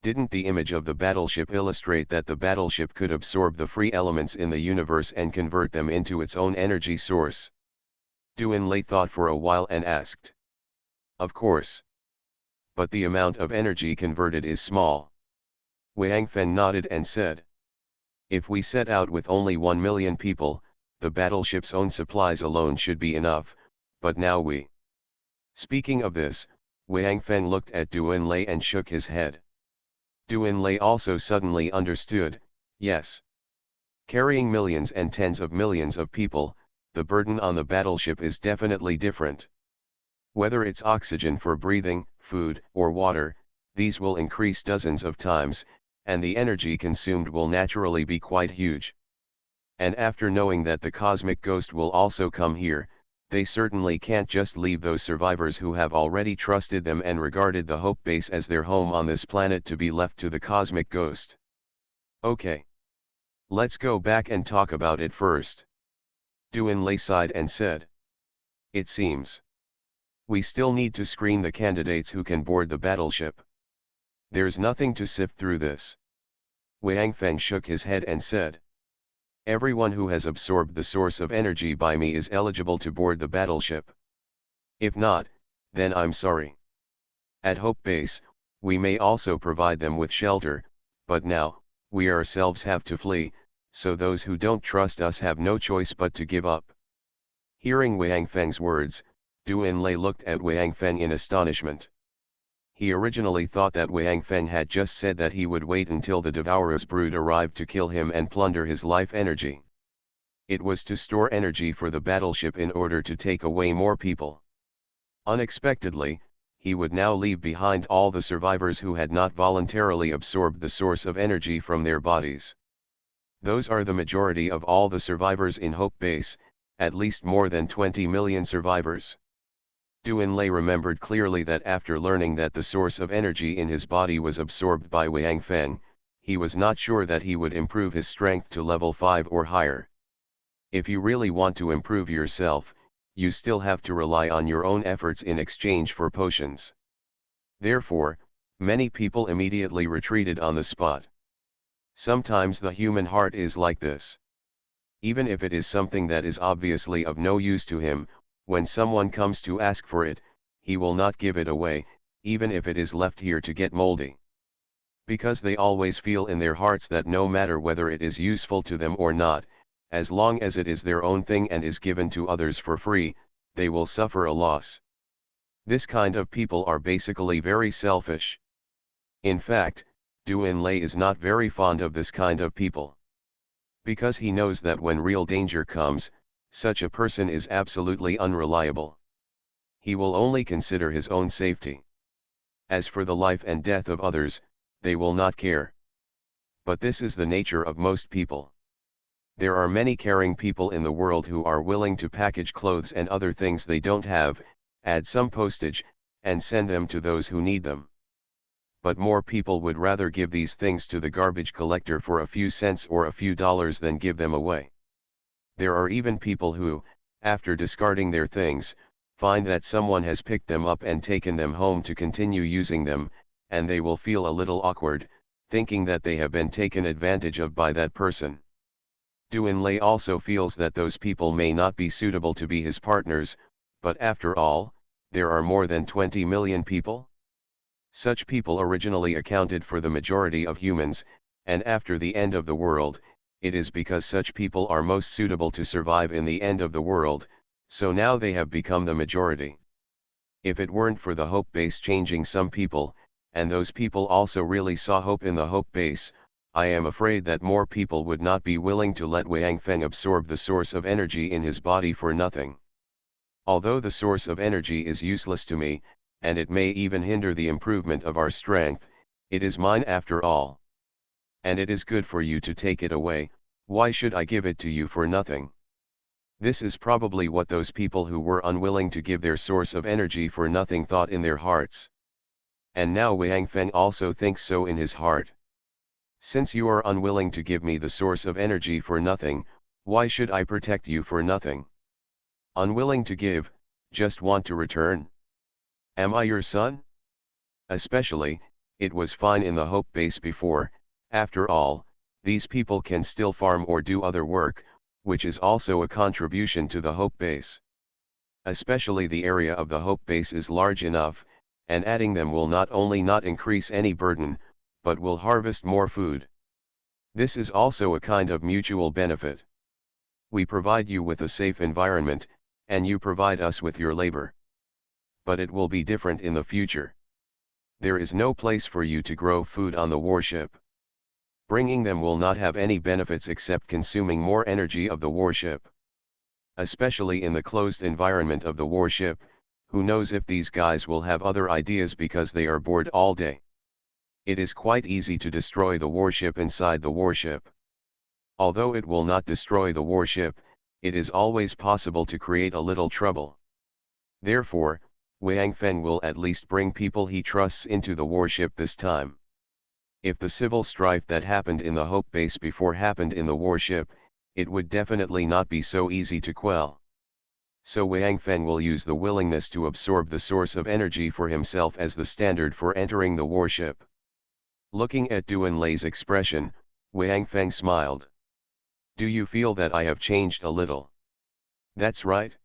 Speaker 1: Didn't the image of the battleship illustrate that the battleship could absorb the free elements in the universe and convert them into its own energy source? Duan Lei thought for a while and asked. Of course. But the amount of energy converted is small. Wang Feng nodded and said. If we set out with only 1 million people, the battleship's own supplies alone should be enough, but now we. Speaking of this, Wang Feng looked at Duan Lei and shook his head. Duan Lei also suddenly understood, yes. Carrying millions and tens of millions of people, the burden on the battleship is definitely different. Whether it's oxygen for breathing, food, or water, these will increase dozens of times, and the energy consumed will naturally be quite huge. And after knowing that the cosmic ghost will also come here, they certainly can't just leave those survivors who have already trusted them and regarded the Hope Base as their home on this planet to be left to the cosmic ghost. Okay. Let's go back and talk about it first. Duan Lei sighed and said. It seems. We still need to screen the candidates who can board the battleship. There's nothing to sift through this. Wang Feng shook his head and said. Everyone who has absorbed the source of energy by me is eligible to board the battleship. If not, then I'm sorry. At Hope Base, we may also provide them with shelter, but now, we ourselves have to flee, so those who don't trust us have no choice but to give up. Hearing Wang Feng's words, Duan Lei looked at Wang Feng in astonishment. He originally thought that Wang Feng had just said that he would wait until the Devourer's brood arrived to kill him and plunder his life energy. It was to store energy for the battleship in order to take away more people. Unexpectedly, he would now leave behind all the survivors who had not voluntarily absorbed the source of energy from their bodies. Those are the majority of all the survivors in Hope Base, at least more than 20 million survivors. Duan Lei remembered clearly that after learning that the source of energy in his body was absorbed by Wang Feng, he was not sure that he would improve his strength to level 5 or higher. If you really want to improve yourself, you still have to rely on your own efforts in exchange for potions. Therefore, many people immediately retreated on the spot. Sometimes the human heart is like this. Even if it is something that is obviously of no use to him, when someone comes to ask for it, he will not give it away, even if it is left here to get moldy. Because they always feel in their hearts that no matter whether it is useful to them or not, as long as it is their own thing and is given to others for free, they will suffer a loss. This kind of people are basically very selfish. In fact, Duan Lei is not very fond of this kind of people. Because he knows that when real danger comes, such a person is absolutely unreliable. He will only consider his own safety. As for the life and death of others, they will not care. But this is the nature of most people. There are many caring people in the world who are willing to package clothes and other things they don't have, add some postage, and send them to those who need them. but more people would rather give these things to the garbage collector for a few cents or a few dollars than give them away. There are even people who, after discarding their things, find that someone has picked them up and taken them home to continue using them, and they will feel a little awkward, thinking that they have been taken advantage of by that person. Doomsday also feels that those people may not be suitable to be his partners, but after all, there are more than 20 million people. Such people originally accounted for the majority of humans, and after the end of the world, it is because such people are most suitable to survive in the end of the world, so now they have become the majority. If it weren't for the hope base changing some people, and those people also really saw hope in the hope base, I am afraid that more people would not be willing to let Wang Feng absorb the source of energy in his body for nothing. Although the source of energy is useless to me, and it may even hinder the improvement of our strength, it is mine after all. And it is good for you to take it away, why should I give it to you for nothing? This is probably what those people who were unwilling to give their source of energy for nothing thought in their hearts. And now Wang Feng also thinks so in his heart. Since you are unwilling to give me the source of energy for nothing, why should I protect you for nothing? Unwilling to give, just want to return? Am I your son? Especially, it was fine in the hope base before, after all, these people can still farm or do other work, which is also a contribution to the hope base. Especially the area of the hope base is large enough, and adding them will not only not increase any burden, but will harvest more food. This is also a kind of mutual benefit. We provide you with a safe environment, and you provide us with your labor. But it will be different in the future. There is no place for you to grow food on the warship. Bringing them will not have any benefits except consuming more energy of the warship. Especially in the closed environment of the warship, who knows if these guys will have other ideas because they are bored all day. It is quite easy to destroy the warship inside the warship. Although it will not destroy the warship, it is always possible to create a little trouble. Therefore, Wang Feng will at least bring people he trusts into the warship this time. If the civil strife that happened in the Hope base before happened in the warship, it would definitely not be so easy to quell. So Wang Feng will use the willingness to absorb the source of energy for himself as the standard for entering the warship. Looking at Doomsday's expression, Wang Feng smiled. Do you feel that I have changed a little? That's right.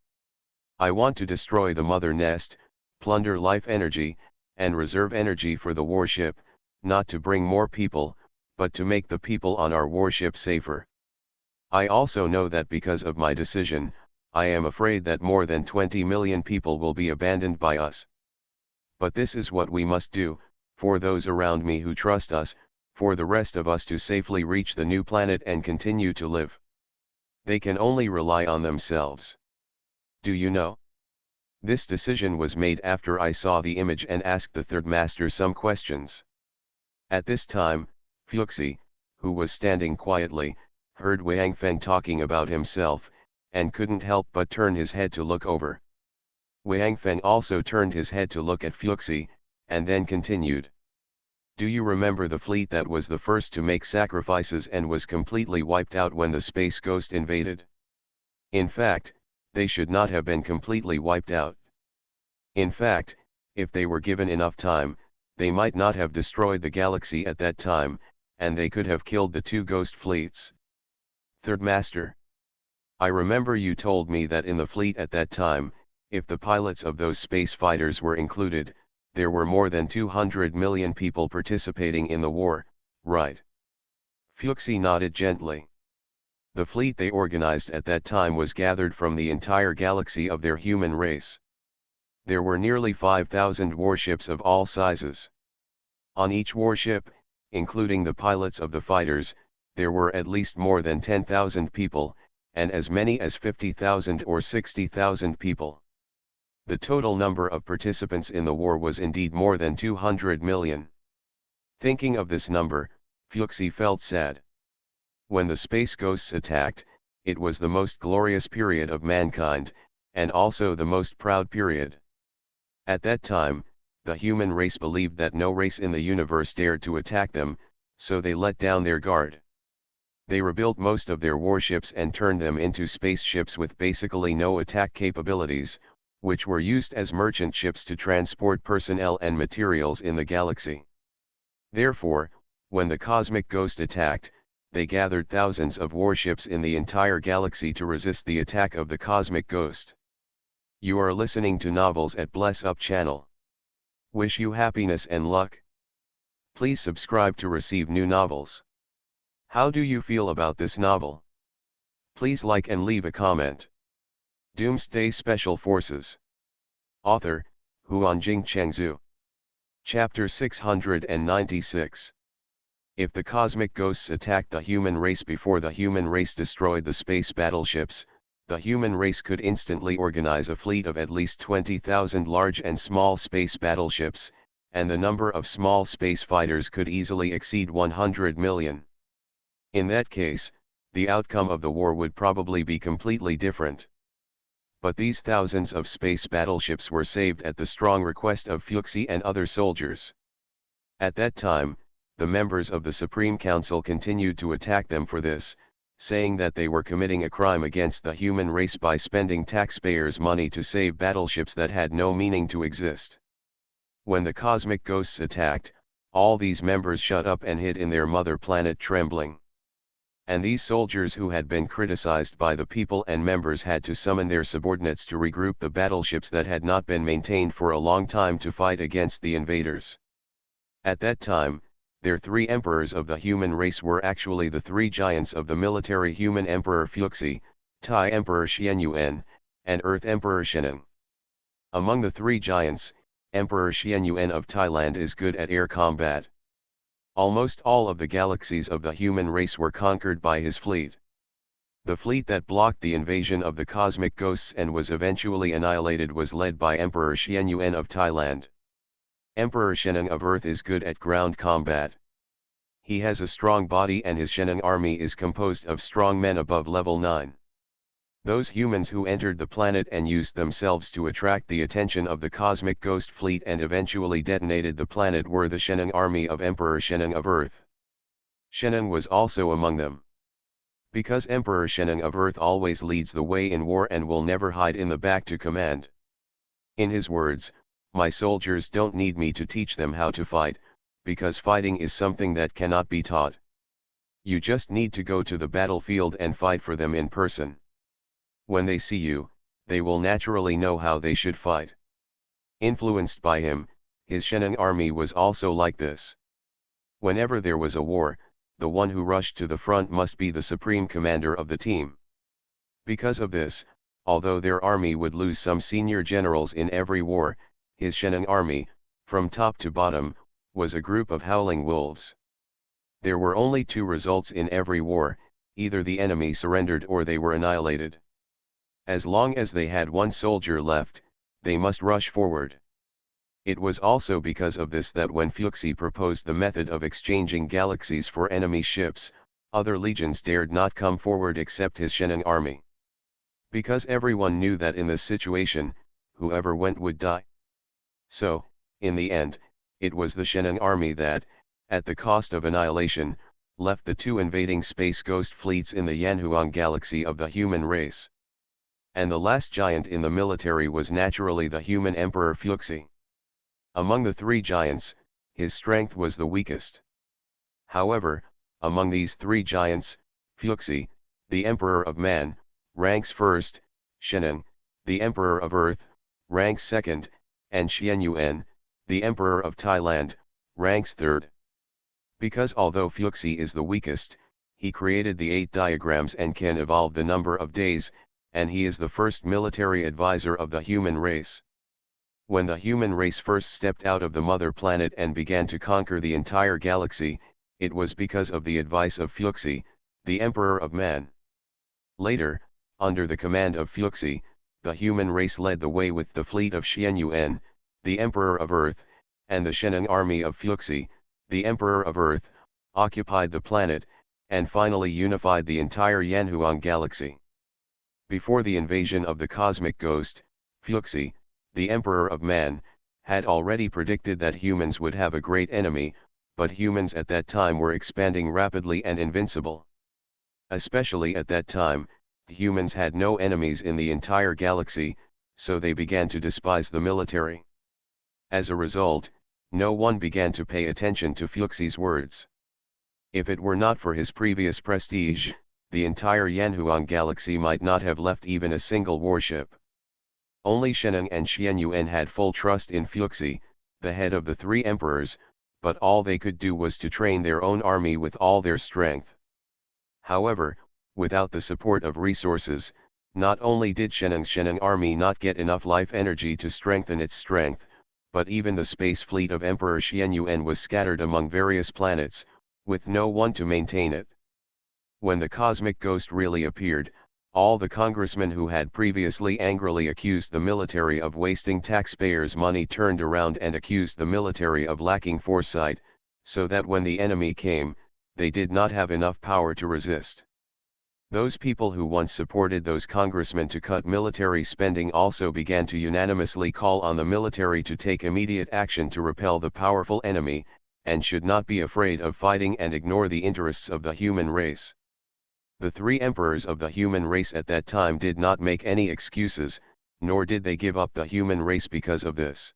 Speaker 1: I want to destroy the mother nest, plunder life energy, and reserve energy for the warship, not to bring more people, but to make the people on our warship safer. I also know that because of my decision, I am afraid that more than 20 million people will be abandoned by us. But this is what we must do, for those around me who trust us, for the rest of us to safely reach the new planet and continue to live. They can only rely on themselves. Do you know? This decision was made after I saw the image and asked the third master some questions. At this time, Fuxi, who was standing quietly, heard Wang Feng talking about himself, and couldn't help but turn his head to look over. Wang Feng also turned his head to look at Fuxi, and then continued. Do you remember the fleet that was the first to make sacrifices and was completely wiped out when the Space Ghost invaded? In fact, they should not have been completely wiped out. In fact, if they were given enough time, they might not have destroyed the galaxy at that time, and they could have killed the two ghost fleets. Third Master. I remember you told me that in the fleet at that time, if the pilots of those space fighters were included, there were more than 200 million people participating in the war, right? Fuxi nodded gently. The fleet they organized at that time was gathered from the entire galaxy of their human race. There were nearly 5,000 warships of all sizes. On each warship, including the pilots of the fighters, there were at least more than 10,000 people, and as many as 50,000 or 60,000 people. The total number of participants in the war was indeed more than 200 million. Thinking of this number, Fuxi felt sad. When the space ghosts attacked, it was the most glorious period of mankind, and also the most proud period. At that time, the human race believed that no race in the universe dared to attack them, so they let down their guard. They rebuilt most of their warships and turned them into spaceships with basically no attack capabilities, which were used as merchant ships to transport personnel and materials in the galaxy. Therefore, when the cosmic ghost attacked, they gathered thousands of warships in the entire galaxy to resist the attack of the cosmic ghost. You are listening to Novels at Bless Up channel. Wish you happiness and luck. Please subscribe to receive new novels. How do you feel about this novel? Please like and leave a comment. Doomsday Special Forces. Author, Huanjing Chengzhu. Chapter 696. If the cosmic ghosts attacked the human race before the human race destroyed the space battleships, the human race could instantly organize a fleet of at least 20,000 large and small space battleships, and the number of small space fighters could easily exceed 100 million. In that case, the outcome of the war would probably be completely different. But these thousands of space battleships were saved at the strong request of Fuxi and other soldiers. At that time, the members of the Supreme Council continued to attack them for this, saying that they were committing a crime against the human race by spending taxpayers' money to save battleships that had no meaning to exist. When the cosmic ghosts attacked, all these members shut up and hid in their mother planet trembling. And these soldiers who had been criticized by the people and members had to summon their subordinates to regroup the battleships that had not been maintained for a long time to fight against the invaders. At that time, their three emperors of the human race were actually the three giants of the military: Human Emperor Fuxi, Tai Emperor Xianyuan, and Earth Emperor Sheneng. Among the three giants, Emperor Xianyuan of Thailand is good at air combat. Almost all of the galaxies of the human race were conquered by his fleet. The fleet that blocked the invasion of the cosmic ghosts and was eventually annihilated was led by Emperor Xianyuan of Thailand. Emperor Sheneng of Earth is good at ground combat. He has a strong body and his Sheneng army is composed of strong men above level 9. Those humans who entered the planet and used themselves to attract the attention of the cosmic ghost fleet and eventually detonated the planet were the Sheneng army of Emperor Sheneng of Earth. Sheneng was also among them. Because Emperor Sheneng of Earth always leads the way in war and will never hide in the back to command. In his words, "My soldiers don't need me to teach them how to fight, because fighting is something that cannot be taught. You just need to go to the battlefield and fight for them in person. When they see you, they will naturally know how they should fight." Influenced by him, his Sheneng army was also like this. Whenever there was a war, the one who rushed to the front must be the supreme commander of the team. Because of this, although their army would lose some senior generals in every war, his Sheneng army, from top to bottom, was a group of howling wolves. There were only two results in every war: either the enemy surrendered or they were annihilated. As long as they had one soldier left, they must rush forward. It was also because of this that when Fuxi proposed the method of exchanging galaxies for enemy ships, other legions dared not come forward except his Sheneng army. Because everyone knew that in this situation, whoever went would die. So, in the end, it was the Sheneng army that, at the cost of annihilation, left the two invading space ghost fleets in the Yanhuang galaxy of the human race. And the last giant in the military was naturally the human Emperor Fuxi. Among the three giants, his strength was the weakest. However, among these three giants, Fuxi, the Emperor of Man, ranks first, Sheneng, the Emperor of Earth, ranks second, and Xianyuan, the Emperor of Thailand, ranks third. Because although Fuxi is the weakest, he created the 8 diagrams and can evolve the number of days, and he is the first military advisor of the human race. When the human race first stepped out of the mother planet and began to conquer the entire galaxy, it was because of the advice of Fuxi, the Emperor of Man. Later, under the command of Fuxi, the human race led the way with the fleet of Xianyuan, the Emperor of Earth, and the Sheneng army of Fuxi, the Emperor of Earth, occupied the planet, and finally unified the entire Yanhuang galaxy. Before the invasion of the cosmic ghost, Fuxi, the Emperor of Man, had already predicted that humans would have a great enemy, but humans at that time were expanding rapidly and invincible. Especially at that time, humans had no enemies in the entire galaxy, so they began to despise the military. As a result, no one began to pay attention to Fuxi's words. If it were not for his previous prestige, the entire Yanhuang galaxy might not have left even a single warship. Only Sheneng and Xianyuan had full trust in Fuxi, the head of the three emperors, but all they could do was to train their own army with all their strength. However, without the support of resources, not only did Sheneng army not get enough life energy to strengthen its strength, but even the space fleet of Emperor Xianyuan was scattered among various planets, with no one to maintain it. When the cosmic ghost really appeared, all the congressmen who had previously angrily accused the military of wasting taxpayers' money turned around and accused the military of lacking foresight, so that when the enemy came, they did not have enough power to resist. Those people who once supported those congressmen to cut military spending also began to unanimously call on the military to take immediate action to repel the powerful enemy, and should not be afraid of fighting and ignore the interests of the human race. The three emperors of the human race at that time did not make any excuses, nor did they give up the human race because of this.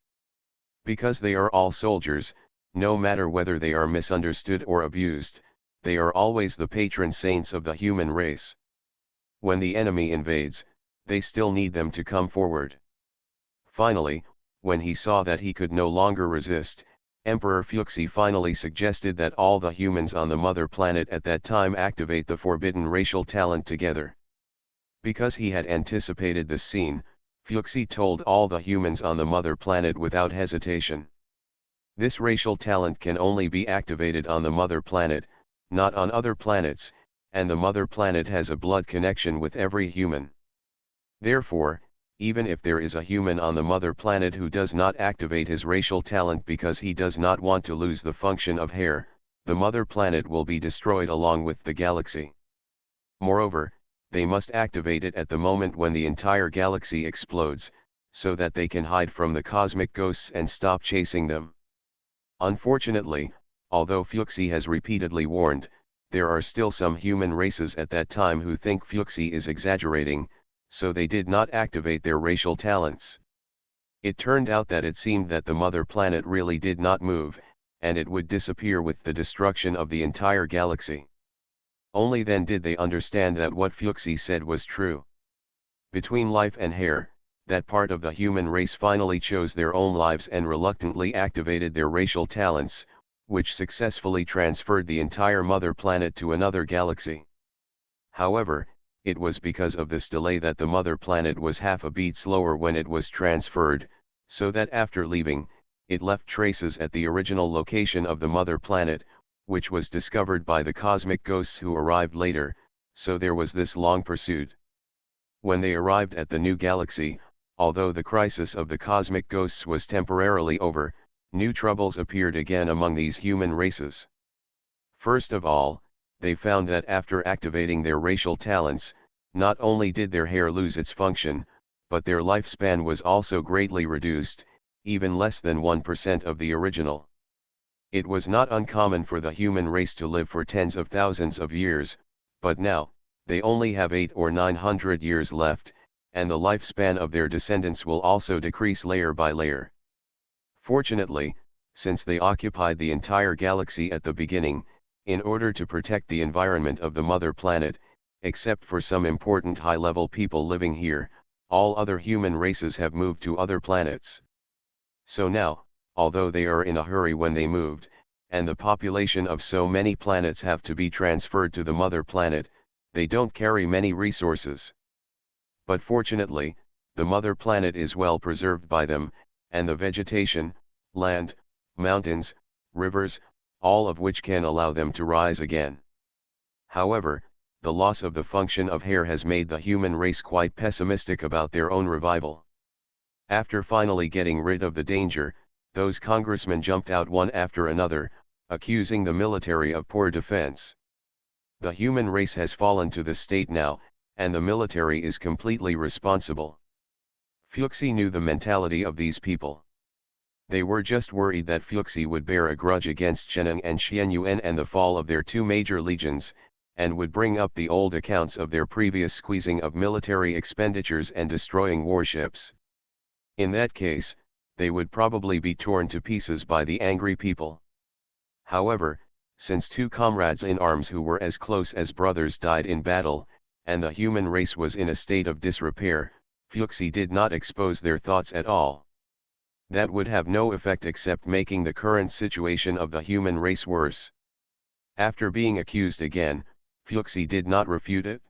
Speaker 1: Because they are all soldiers, no matter whether they are misunderstood or abused, they are always the patron saints of the human race. When the enemy invades, they still need them to come forward. Finally, when he saw that he could no longer resist, Emperor Fuxi finally suggested that all the humans on the mother planet at that time activate the forbidden racial talent together. Because he had anticipated this scene, Fuxi told all the humans on the mother planet without hesitation. This racial talent can only be activated on the mother planet, not on other planets, and the mother planet has a blood connection with every human. Therefore, even if there is a human on the mother planet who does not activate his racial talent because he does not want to lose the function of hair, the mother planet will be destroyed along with the galaxy. Moreover, they must activate it at the moment when the entire galaxy explodes, so that they can hide from the cosmic ghosts and stop chasing them. Unfortunately, although Fuxi has repeatedly warned, there are still some human races at that time who think Fuxi is exaggerating, so they did not activate their racial talents. It turned out that it seemed that the mother planet really did not move, and it would disappear with the destruction of the entire galaxy. Only then did they understand that what Fuxi said was true. Between life and hair, that part of the human race finally chose their own lives and reluctantly activated their racial talents, which successfully transferred the entire mother planet to another galaxy. However, it was because of this delay that the mother planet was half a beat slower when it was transferred, so that after leaving, it left traces at the original location of the mother planet, which was discovered by the cosmic ghosts who arrived later, so there was this long pursuit. When they arrived at the new galaxy, although the crisis of the cosmic ghosts was temporarily over, new troubles appeared again among these human races. First of all, they found that after activating their racial talents, not only did their hair lose its function, but their lifespan was also greatly reduced, even less than 1% of the original. It was not uncommon for the human race to live for tens of thousands of years, but now, they only have 800 or 900 years left, and the lifespan of their descendants will also decrease layer by layer. Fortunately, since they occupied the entire galaxy at the beginning, in order to protect the environment of the mother planet, except for some important high-level people living here, all other human races have moved to other planets. So now, although they are in a hurry when they moved, and the population of so many planets have to be transferred to the mother planet, they don't carry many resources. But fortunately, the mother planet is well preserved by them, and the vegetation, land, mountains, rivers, all of which can allow them to rise again. However, the loss of the function of hair has made the human race quite pessimistic about their own revival. After finally getting rid of the danger, those congressmen jumped out one after another, accusing the military of poor defense. The human race has fallen to this state now, and the military is completely responsible. Fuxi knew the mentality of these people. They were just worried that Fuxi would bear a grudge against Sheneng and Xianyuan and the fall of their two major legions, and would bring up the old accounts of their previous squeezing of military expenditures and destroying warships. In that case, they would probably be torn to pieces by the angry people. However, since two comrades in arms who were as close as brothers died in battle, and the human race was in a state of disrepair, Fuxi did not expose their thoughts at all. That would have no effect except making the current situation of the human race worse. After being accused again, Fuxi did not refute it.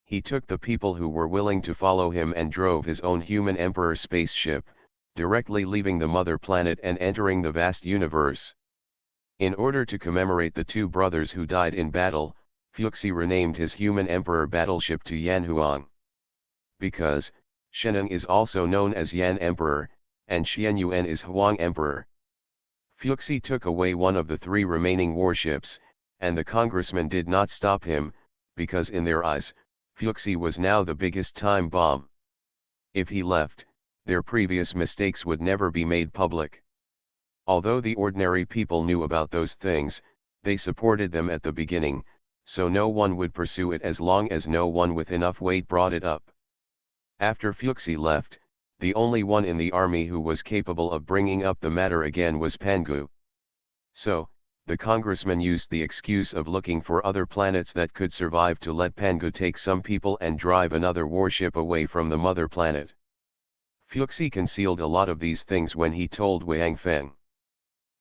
Speaker 1: He took the people who were willing to follow him and drove his own human emperor spaceship, directly leaving the mother planet and entering the vast universe. In order to commemorate the two brothers who died in battle, Fuxi renamed his human emperor battleship to Yanhuang. Because, Sheneng is also known as Yan Emperor, and Xianyuan is Huang Emperor. Fuxi took away one of the three remaining warships, and the congressmen did not stop him, because in their eyes, Fuxi was now the biggest time bomb. If he left, their previous mistakes would never be made public. Although the ordinary people knew about those things, they supported them at the beginning, so no one would pursue it as long as no one with enough weight brought it up. After Fuxi left, the only one in the army who was capable of bringing up the matter again was Pangu. So, the congressman used the excuse of looking for other planets that could survive to let Pangu take some people and drive another warship away from the mother planet. Fuxi concealed a lot of these things when he told Wang Feng.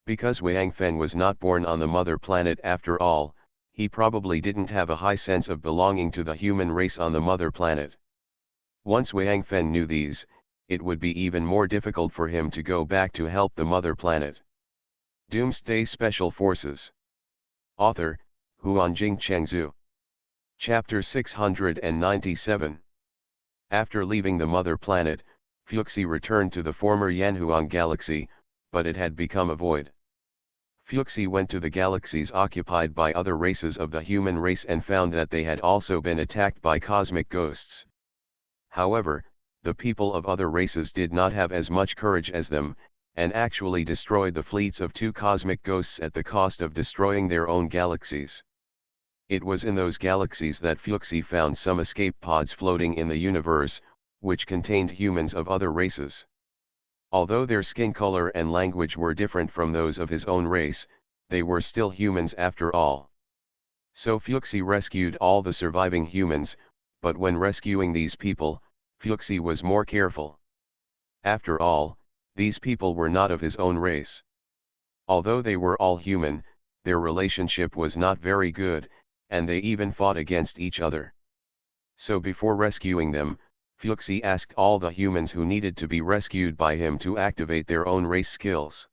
Speaker 1: Because Wang Feng was not born on the mother planet after all, he probably didn't have a high sense of belonging to the human race on the mother planet. Once Wang Feng knew these, it would be even more difficult for him to go back to help the mother planet. Doomsday Special Forces. Author, Huanjing Chengzhu. Chapter 697. After leaving the mother planet, Fuxi returned to the former Yanhuang galaxy, but it had become a void. Fuxi went to the galaxies occupied by other races of the human race and found that they had also been attacked by cosmic ghosts. However, the people of other races did not have as much courage as them, and actually destroyed the fleets of two cosmic ghosts at the cost of destroying their own galaxies. It was in those galaxies that Fuxi found some escape pods floating in the universe, which contained humans of other races. Although their skin color and language were different from those of his own race, they were still humans after all. So Fuxi rescued all the surviving humans, but when rescuing these people, Fuxi was more careful. After all, these people were not of his own race. Although they were all human, their relationship was not very good, and they even fought against each other. So before rescuing them, Fuxi asked all the humans who needed to be rescued by him to activate their own race skills.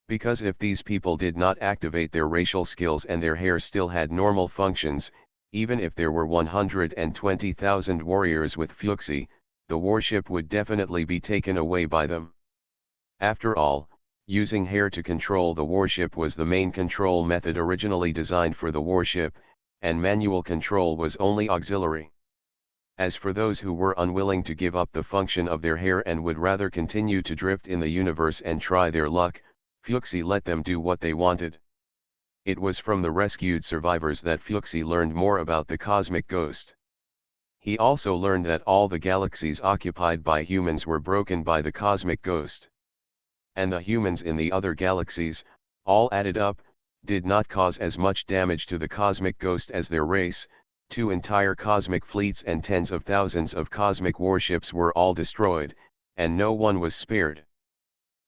Speaker 1: Because if these people did not activate their racial skills and their hair still had normal functions, even if there were 120,000 warriors with Fuxi, the warship would definitely be taken away by them. After all, using hair to control the warship was the main control method originally designed for the warship, and manual control was only auxiliary. As for those who were unwilling to give up the function of their hair and would rather continue to drift in the universe and try their luck, Fuxi let them do what they wanted. It was from the rescued survivors that Fuxi learned more about the cosmic ghost. He also learned that all the galaxies occupied by humans were broken by the cosmic ghost. And the humans in the other galaxies, all added up, did not cause as much damage to the cosmic ghost as their race. Two entire cosmic fleets and tens of thousands of cosmic warships were all destroyed, and no one was spared.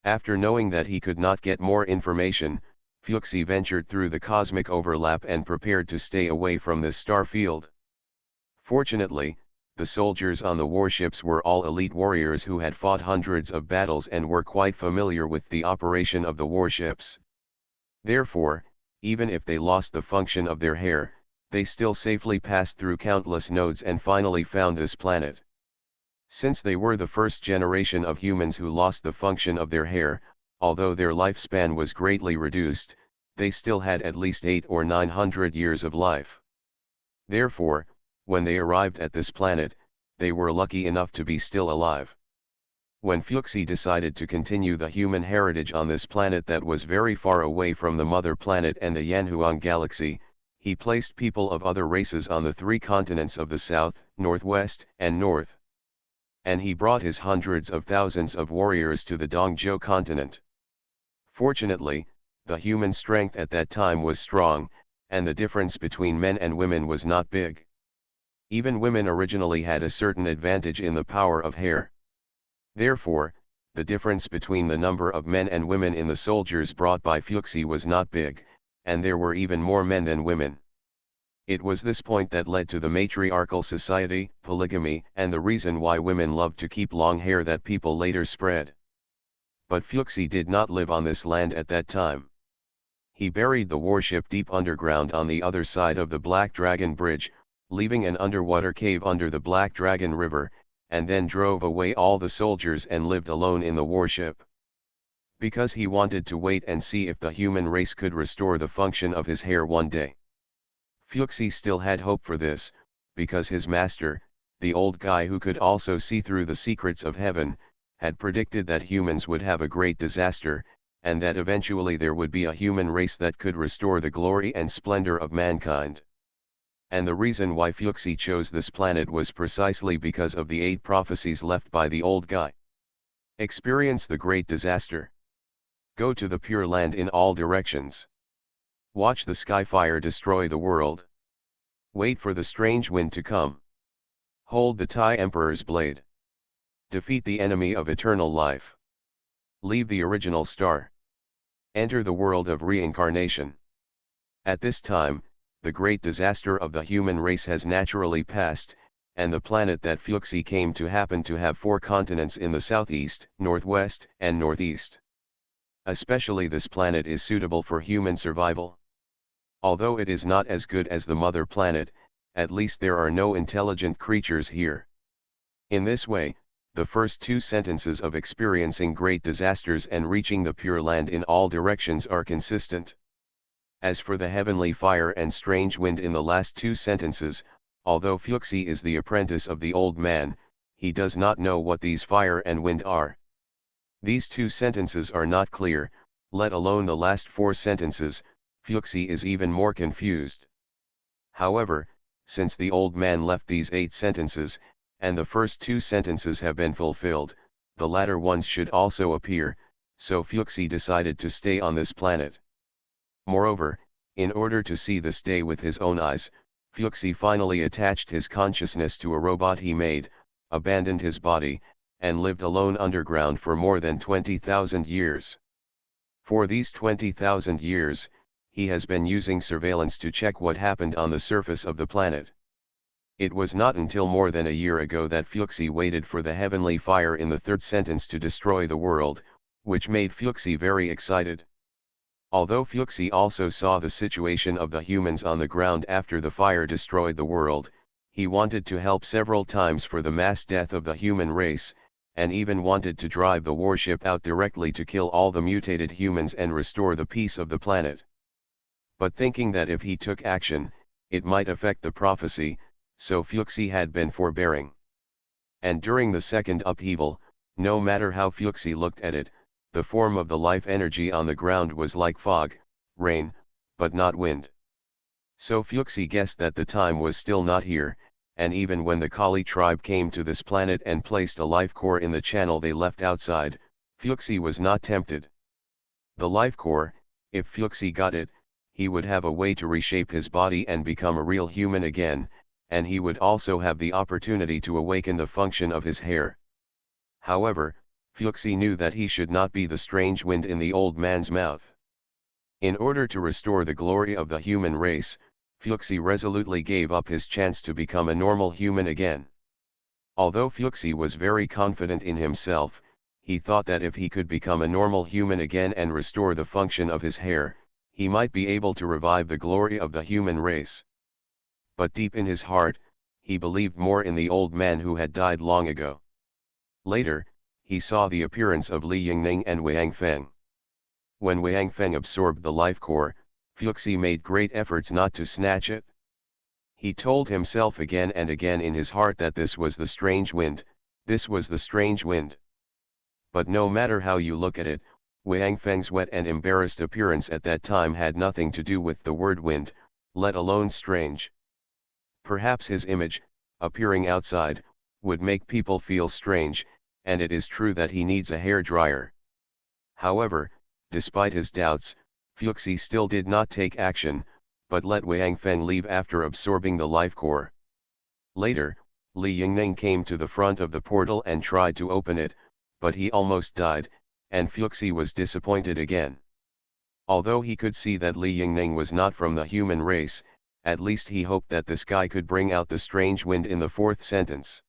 Speaker 1: After knowing that he could not get more information, Fuxi ventured through the cosmic overlap and prepared to stay away from the star field. Fortunately, the soldiers on the warships were all elite warriors who had fought hundreds of battles and were quite familiar with the operation of the warships. Therefore, even if they lost the function of their hair, they still safely passed through countless nodes and finally found this planet. Since they were the first generation of humans who lost the function of their hair, although their lifespan was greatly reduced, they still had at least 800 or 900 years of life. Therefore, when they arrived at this planet, they were lucky enough to be still alive. When Fuxi decided to continue the human heritage on this planet that was very far away from the mother planet and the Yanhuang galaxy, he placed people of other races on the 3 continents of the south, northwest, and north. And he brought his hundreds of thousands of warriors to the Dongzhou continent. Fortunately, the human strength at that time was strong, and the difference between men and women was not big. Even women originally had a certain advantage in the power of hair. Therefore, the difference between the number of men and women in the soldiers brought by Fuxi was not big, and there were even more men than women. It was this point that led to the matriarchal society, polygamy, and the reason why women loved to keep long hair that people later spread. But Fuxi did not live on this land at that time. He buried the warship deep underground on the other side of the Black Dragon Bridge, leaving an underwater cave under the Black Dragon River, and then drove away all the soldiers and lived alone in the warship. Because he wanted to wait and see if the human race could restore the function of his hair one day. Fuxi still had hope for this, because his master, the old guy who could also see through the secrets of heaven, had predicted that humans would have a great disaster, and that eventually there would be a human race that could restore the glory and splendor of mankind. And the reason why Fuxi chose this planet was precisely because of the 8 prophecies left by the old guy. Experience the great disaster. Go to the Pure Land in all directions. Watch the sky fire destroy the world. Wait for the strange wind to come. Hold the Tai Emperor's blade. Defeat the enemy of eternal life. Leave the original star. Enter the world of reincarnation. At this time, the great disaster of the human race has naturally passed, and the planet that Fuxi came to happened to have 4 continents in the southeast, northwest, and northeast. Especially this planet is suitable for human survival. Although it is not as good as the mother planet, at least there are no intelligent creatures here. In this way, the first 2 sentences of experiencing great disasters and reaching the Pure Land in all directions are consistent. As for the heavenly fire and strange wind in the last 2 sentences, although Fuxi is the apprentice of the old man, he does not know what these fire and wind are. These 2 sentences are not clear, let alone the last 4 sentences. Fuxi is even more confused. However, since the old man left these 8 sentences, and the first 2 sentences have been fulfilled, the latter ones should also appear, so Fuxi decided to stay on this planet. Moreover, in order to see this day with his own eyes, Fuxi finally attached his consciousness to a robot he made, abandoned his body, and lived alone underground for more than 20,000 years. For these 20,000 years, he has been using surveillance to check what happened on the surface of the planet. It was not until more than a year ago that Fuxi waited for the heavenly fire in the 3rd sentence to destroy the world, which made Fuxi very excited. Although Fuxi also saw the situation of the humans on the ground after the fire destroyed the world, he wanted to help several times for the mass death of the human race, and even wanted to drive the warship out directly to kill all the mutated humans and restore the peace of the planet. But thinking that if he took action, it might affect the prophecy, so Fuxi had been forbearing. And during the second upheaval, no matter how Fuxi looked at it, the form of the life energy on the ground was like fog, rain, but not wind. So Fuxi guessed that the time was still not here, and even when the Kali tribe came to this planet and placed a life core in the channel they left outside, Fuxi was not tempted. The life core, if Fuxi got it, he would have a way to reshape his body and become a real human again, and he would also have the opportunity to awaken the function of his hair. However, Fuxi knew that he should not be the strange wind in the old man's mouth. In order to restore the glory of the human race, Fuxi resolutely gave up his chance to become a normal human again. Although Fuxi was very confident in himself, he thought that if he could become a normal human again and restore the function of his hair, he might be able to revive the glory of the human race. But deep in his heart, he believed more in the old man who had died long ago. Later, he saw the appearance of Li Yingning and Wang Feng. When Wang Feng absorbed the life core, Fuxi made great efforts not to snatch it. He told himself again and again in his heart that this was the strange wind, this was the strange wind. But no matter how you look at it, Wang Feng's wet and embarrassed appearance at that time had nothing to do with the word wind, let alone strange. Perhaps his image, appearing outside, would make people feel strange, and it is true that he needs a hair dryer. However, despite his doubts, Fuxi still did not take action, but let Wang Feng leave after absorbing the life core. Later, Li Yingning came to the front of the portal and tried to open it, but he almost died, and Fuxi was disappointed again. Although he could see that Li Yingning was not from the human race, at least he hoped that this guy could bring out the strange wind in the fourth sentence.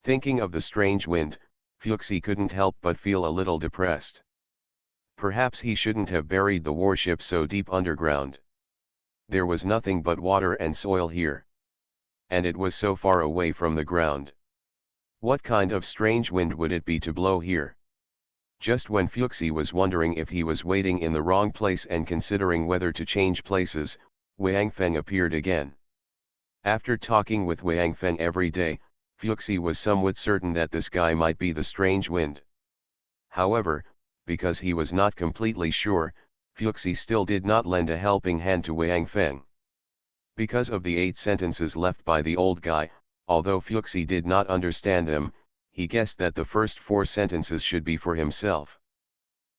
Speaker 1: Thinking of the strange wind, Fuxi couldn't help but feel a little depressed. Perhaps he shouldn't have buried the warship so deep underground. There was nothing but water and soil here. And it was so far away from the ground. What kind of strange wind would it be to blow here? Just when Fuxi was wondering if he was waiting in the wrong place and considering whether to change places, Wang Feng appeared again. After talking with Wang Feng every day, Fuxi was somewhat certain that this guy might be the strange wind. However, because he was not completely sure, Fuxi still did not lend a helping hand to Wang Feng. Because of the 8 sentences left by the old guy, although Fuxi did not understand them, he guessed that the first 4 sentences should be for himself.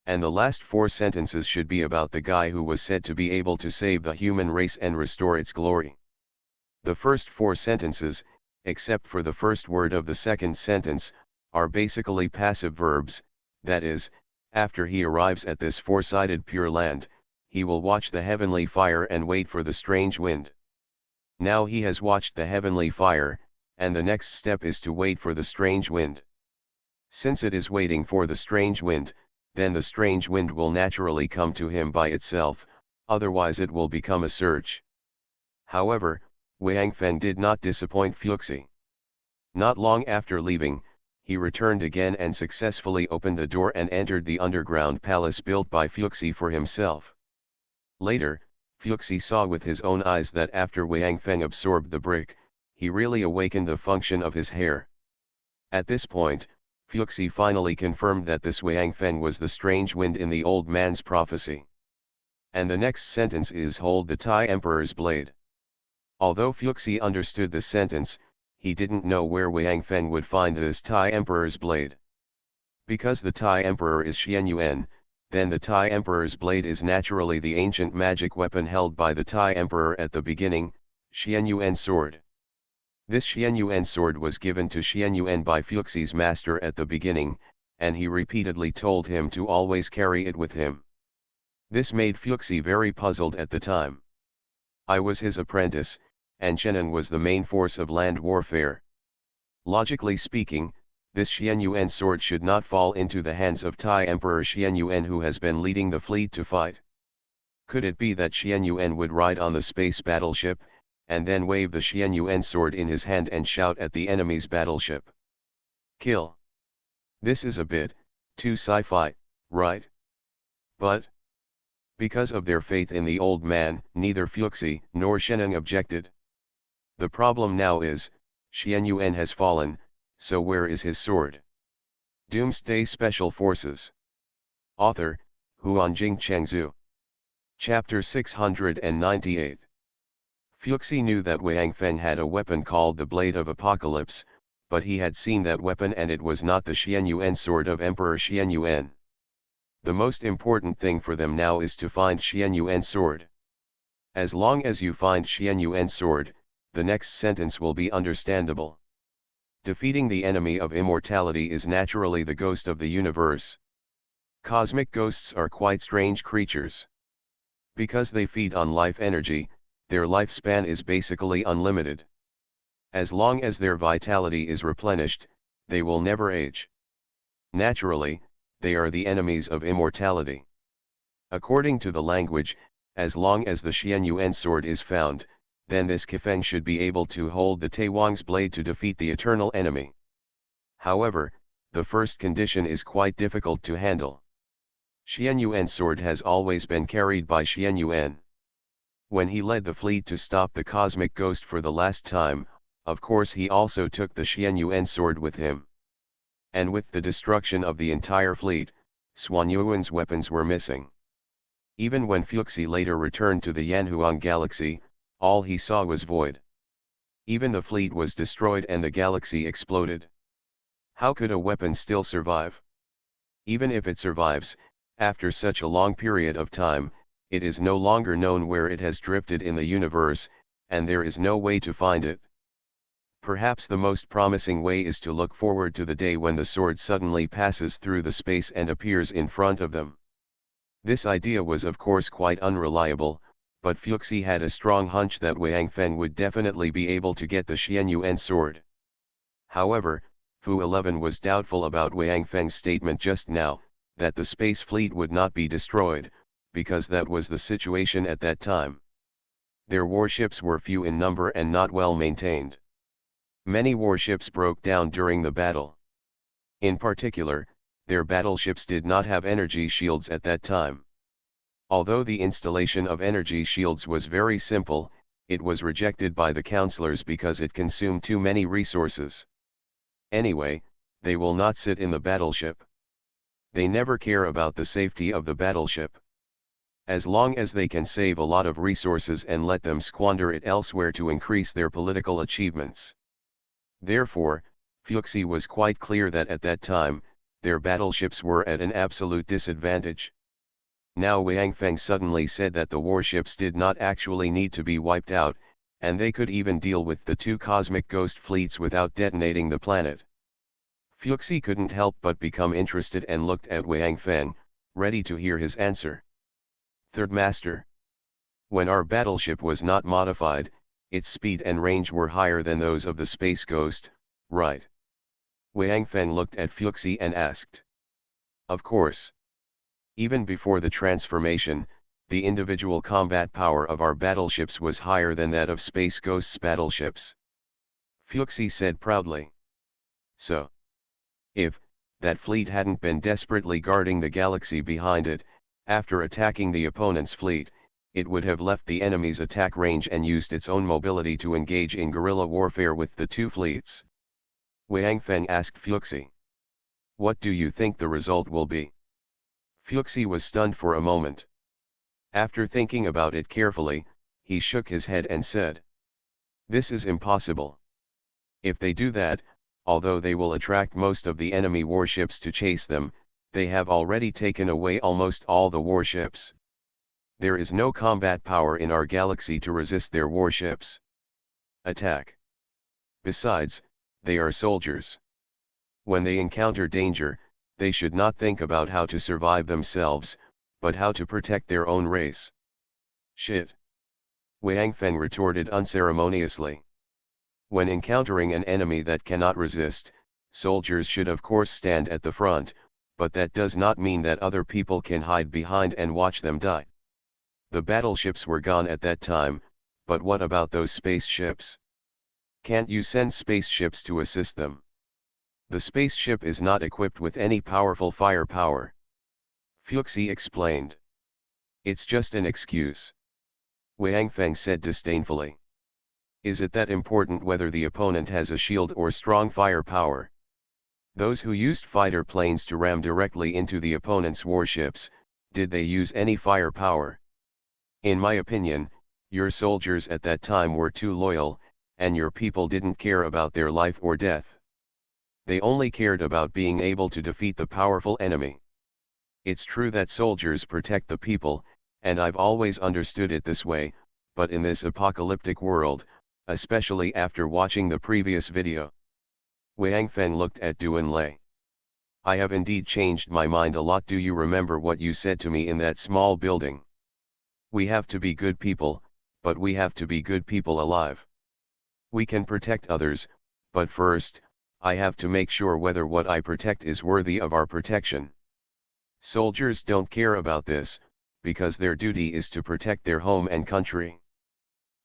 Speaker 1: And the last 4 sentences should be about the guy who was said to be able to save the human race and restore its glory. The first 4 sentences, except for the first word of the second sentence, are basically passive verbs, that is, after he arrives at this 4-sided Pure Land, he will watch the heavenly fire and wait for the strange wind. Now he has watched the heavenly fire, and the next step is to wait for the strange wind. Since it is waiting for the strange wind, then the strange wind will naturally come to him by itself, otherwise it will become a search. However, Wang Feng did not disappoint Fuxi. Not long after leaving, he returned again and successfully opened the door and entered the underground palace built by Fuxi for himself. Later, Fuxi saw with his own eyes that after Wang Feng absorbed the brick, he really awakened the function of his hair. At this point, Fuxi finally confirmed that this Wang Feng was the strange wind in the old man's prophecy. And the next sentence is "Hold the Tai Emperor's blade." Although Fuxi understood the sentence, he didn't know where Wang Feng would find this Tai Emperor's blade. Because the Tai Emperor is Xian Yuan, then the Tai Emperor's blade is naturally the ancient magic weapon held by the Tai Emperor at the beginning, Xian Yuan sword. This Xian Yuan sword was given to Xian Yuan by Fuxi's master at the beginning, and he repeatedly told him to always carry it with him. This made Fuxi very puzzled at the time. I was his apprentice, and Chenan was the main force of land warfare. Logically speaking, this Xian Yuan sword should not fall into the hands of Tai Emperor Xian Yuan, who has been leading the fleet to fight. Could it be that Xian Yuan would ride on the space battleship, and then wave the Xian Yuan sword in his hand and shout at the enemy's battleship, "Kill"? This is a bit too sci-fi, right? But because of their faith in the old man, neither Fuxi nor Sheneng objected. The problem now is, Xian Yuan has fallen, so where is his sword? Doomsday Special Forces. Author, Huanjing Chengzhu. Chapter 698. Fuxi knew that Wang Feng had a weapon called the Blade of Apocalypse, but he had seen that weapon and it was not the Xian Yuan sword of Emperor Xian Yuan. The most important thing for them now is to find Xian Yuan sword. As long as you find Xian Yuan sword, the next sentence will be understandable. Defeating the enemy of immortality is naturally the ghost of the universe. Cosmic ghosts are quite strange creatures. Because they feed on life energy, their lifespan is basically unlimited. As long as their vitality is replenished, they will never age. Naturally, they are the enemies of immortality. According to the language, as long as the Xian Yuan sword is found, then this Kifeng should be able to hold the Taiwang's blade to defeat the eternal enemy. However, the first condition is quite difficult to handle. Xian Yuan's sword has always been carried by Xian Yuan. When he led the fleet to stop the cosmic ghost for the last time, of course he also took the Xian Yuan sword with him. and with the destruction of the entire fleet, Xuanyuan's weapons were missing. Even when Fuxi later returned to the Yanhuang galaxy, all he saw was void. Even the fleet was destroyed and the galaxy exploded. How could a weapon still survive? Even if it survives, after such a long period of time, it is no longer known where it has drifted in the universe, and there is no way to find it. Perhaps the most promising way is to look forward to the day when the sword suddenly passes through the space and appears in front of them. This idea was of course quite unreliable, but Fuxi had a strong hunch that Wang Feng would definitely be able to get the Xianyuan sword. However, Fu 11 was doubtful about Wang Feng's statement just now, that the space fleet would not be destroyed, because that was the situation at that time. Their warships were few in number and not well maintained. Many warships broke down during the battle. In particular, their battleships did not have energy shields at that time. Although the installation of energy shields was very simple, it was rejected by the counselors because it consumed too many resources. Anyway, they will not sit in the battleship. They never care about the safety of the battleship. As long as they can save a lot of resources and let them squander it elsewhere to increase their political achievements. Therefore, Fuxi was quite clear that at that time, their battleships were at an absolute disadvantage. Now Wang Feng suddenly said that the warships did not actually need to be wiped out, and they could even deal with the two cosmic ghost fleets without detonating the planet. Fuxi couldn't help but become interested and looked at Wang Feng, ready to hear his answer. Third Master. When our battleship was not modified, its speed and range were higher than those of the Space Ghost, right? Wang Feng looked at Fuxi and asked. Of course. Even before the transformation, the individual combat power of our battleships was higher than that of Space Ghost's battleships. Fuxi said proudly. So, if that fleet hadn't been desperately guarding the galaxy behind it, after attacking the opponent's fleet, it would have left the enemy's attack range and used its own mobility to engage in guerrilla warfare with the two fleets. Wang Feng asked Fuxi. What do you think the result will be? Fuxi was stunned for a moment. After thinking about it carefully, he shook his head and said. This is impossible. If they do that, although they will attract most of the enemy warships to chase them, they have already taken away almost all the warships. There is no combat power in our galaxy to resist their warships. Attack. Besides, they are soldiers. When they encounter danger, they should not think about how to survive themselves, but how to protect their own race. Shit. Wang Feng retorted unceremoniously. When encountering an enemy that cannot resist, soldiers should of course stand at the front, but that does not mean that other people can hide behind and watch them die. The battleships were gone at that time, but what about those spaceships? Can't you send spaceships to assist them? The spaceship is not equipped with any powerful firepower. Fuxi explained. It's just an excuse. Wang Feng said disdainfully. Is it that important whether the opponent has a shield or strong firepower? Those who used fighter planes to ram directly into the opponent's warships, did they use any firepower? In my opinion, your soldiers at that time were too loyal, and your people didn't care about their life or death. They only cared about being able to defeat the powerful enemy. It's true that soldiers protect the people, and I've always understood it this way, but in this apocalyptic world, especially after watching the previous video. Wang Feng looked at Duan Lei. I have indeed changed my mind a lot. Do you remember what you said to me in that small building? We have to be good people, but we have to be good people alive. We can protect others, but first, I have to make sure whether what I protect is worthy of our protection. Soldiers don't care about this, because their duty is to protect their home and country.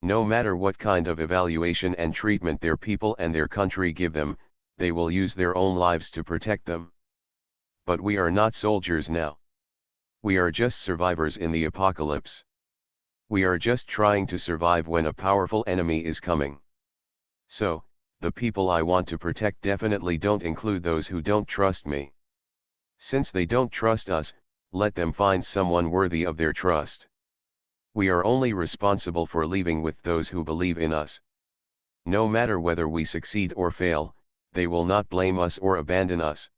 Speaker 1: No matter what kind of evaluation and treatment their people and their country give them, they will use their own lives to protect them. But we are not soldiers now. We are just survivors in the apocalypse. We are just trying to survive when a powerful enemy is coming. So, the people I want to protect definitely don't include those who don't trust me. Since they don't trust us, let them find someone worthy of their trust. We are only responsible for leaving with those who believe in us. No matter whether we succeed or fail, they will not blame us or abandon us.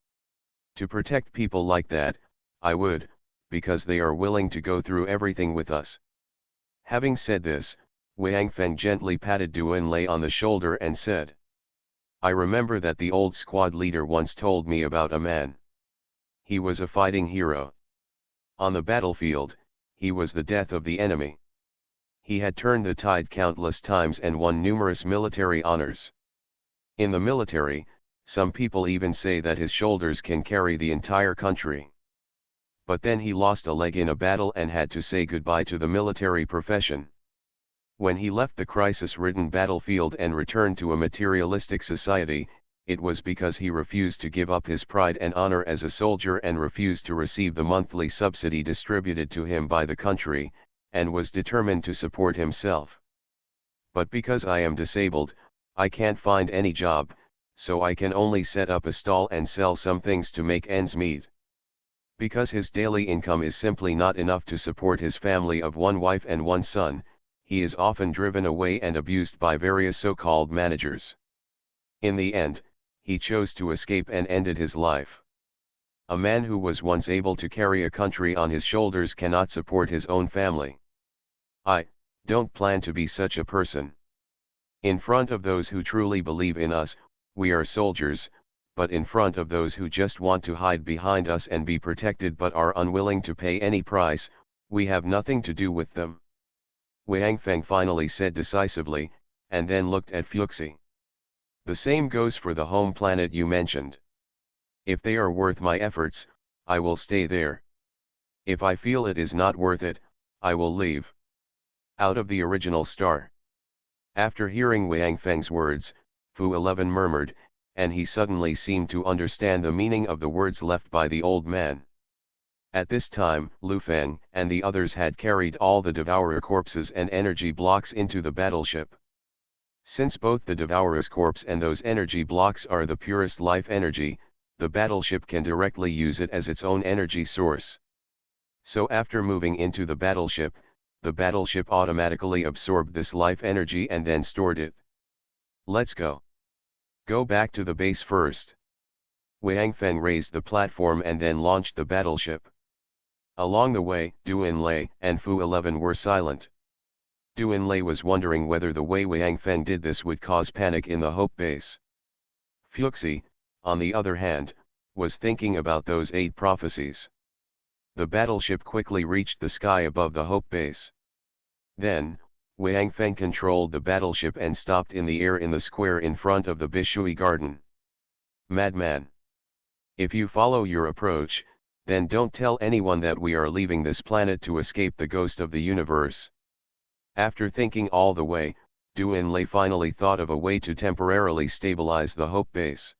Speaker 1: To protect people like that, I would, because they are willing to go through everything with us. Having said this, Wang Feng gently patted Duan Lei on the shoulder and said, I remember that the old squad leader once told me about a man. He was a fighting hero. On the battlefield, he was the death of the enemy. He had turned the tide countless times and won numerous military honors. In the military, some people even say that his shoulders can carry the entire country. But then he lost a leg in a battle and had to say goodbye to the military profession. When he left the crisis-ridden battlefield and returned to a materialistic society, it was because he refused to give up his pride and honor as a soldier and refused to receive the monthly subsidy distributed to him by the country, and was determined to support himself. But because I am disabled, I can't find any job, so I can only set up a stall and sell some things to make ends meet. Because his daily income is simply not enough to support his family of one wife and one son, he is often driven away and abused by various so-called managers. In the end, he chose to escape and ended his life. A man who was once able to carry a country on his shoulders cannot support his own family. I don't plan to be such a person. In front of those who truly believe in us, we are soldiers, but in front of those who just want to hide behind us and be protected but are unwilling to pay any price, we have nothing to do with them. Wang Feng finally said decisively, and then looked at Fuxi. The same goes for the home planet you mentioned. If they are worth my efforts, I will stay there. If I feel it is not worth it, I will leave. Out of the original star. After hearing Wang Feng's words, Fu 11 murmured, and he suddenly seemed to understand the meaning of the words left by the old man. At this time, Lu Feng and the others had carried all the Devourer corpses and energy blocks into the battleship. Since both the Devourer's corpse and those energy blocks are the purest life energy, the battleship can directly use it as its own energy source. So after moving into the battleship automatically absorbed this life energy and then stored it. Let's go. Go back to the base first. Wang Feng raised the platform and then launched the battleship. Along the way, Duan Lei and Fu 11 were silent. Duan Lei was wondering whether the way Wang Feng did this would cause panic in the Hope base. Fuxi, on the other hand, was thinking about those 8 prophecies. The battleship quickly reached the sky above the Hope base. Then, Wang Feng controlled the battleship and stopped in the air in the square in front of the Bishui garden. Madman! If you follow your approach, then don't tell anyone that we are leaving this planet to escape the ghost of the universe. After thinking all the way, Duan Lei finally thought of a way to temporarily stabilize the Hope base.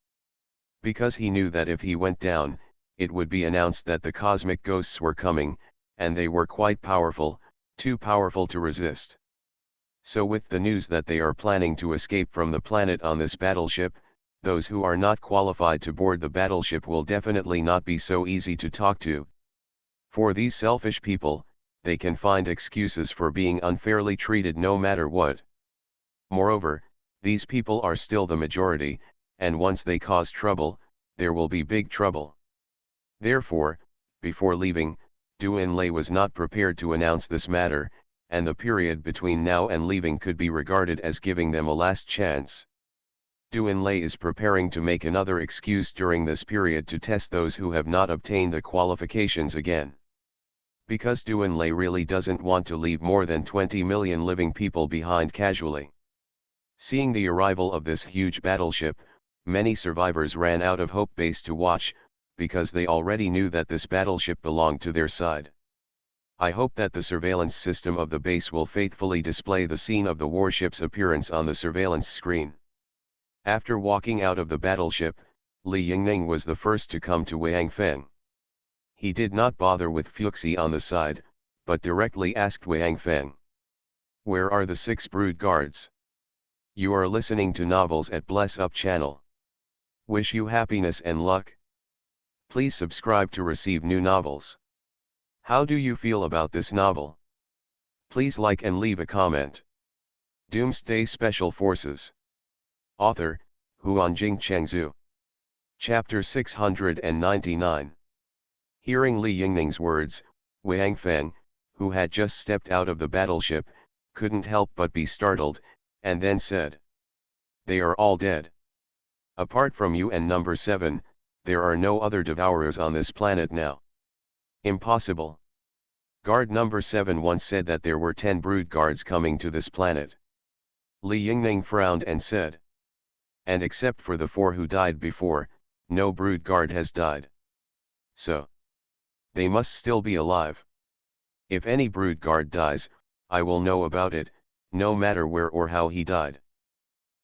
Speaker 1: Because he knew that if he went down, it would be announced that the cosmic ghosts were coming, and they were quite powerful, too powerful to resist. So with the news that they are planning to escape from the planet on this battleship, those who are not qualified to board the battleship will definitely not be so easy to talk to. For these selfish people, they can find excuses for being unfairly treated no matter what. Moreover, these people are still the majority, and once they cause trouble, there will be big trouble. Therefore, before leaving, Duan Lei was not prepared to announce this matter, and the period between now and leaving could be regarded as giving them a last chance. Duan Lei is preparing to make another excuse during this period to test those who have not obtained the qualifications again. Because Duan Lei really doesn't want to leave more than 20 million living people behind casually. Seeing the arrival of this huge battleship, many survivors ran out of Hope Base to watch, because they already knew that this battleship belonged to their side. I hope that the surveillance system of the base will faithfully display the scene of the warship's appearance on the surveillance screen. After walking out of the battleship, Li Yingning was the first to come to Wang Feng. He did not bother with Fuxi on the side, but directly asked Wang Feng. Where are the 6 brood guards? You are listening to Novels at Bless Up channel. Wish you happiness and luck. Please subscribe to receive new novels. How do you feel about this novel? Please like and leave a comment. Doomsday Special Forces. Author, Huanjing Chengzhu. Chapter 699. Hearing Li Yingning's words, Wang Feng, who had just stepped out of the battleship, couldn't help but be startled, and then said, "They are all dead. Apart from you and number 7, there are no other devourers on this planet now." Impossible. Guard number 7 once said that there were 10 brood guards coming to this planet. Li Yingning frowned and said, "And except for the 4 who died before, no brood guard has died. So, they must still be alive. If any brood guard dies, I will know about it, no matter where or how he died."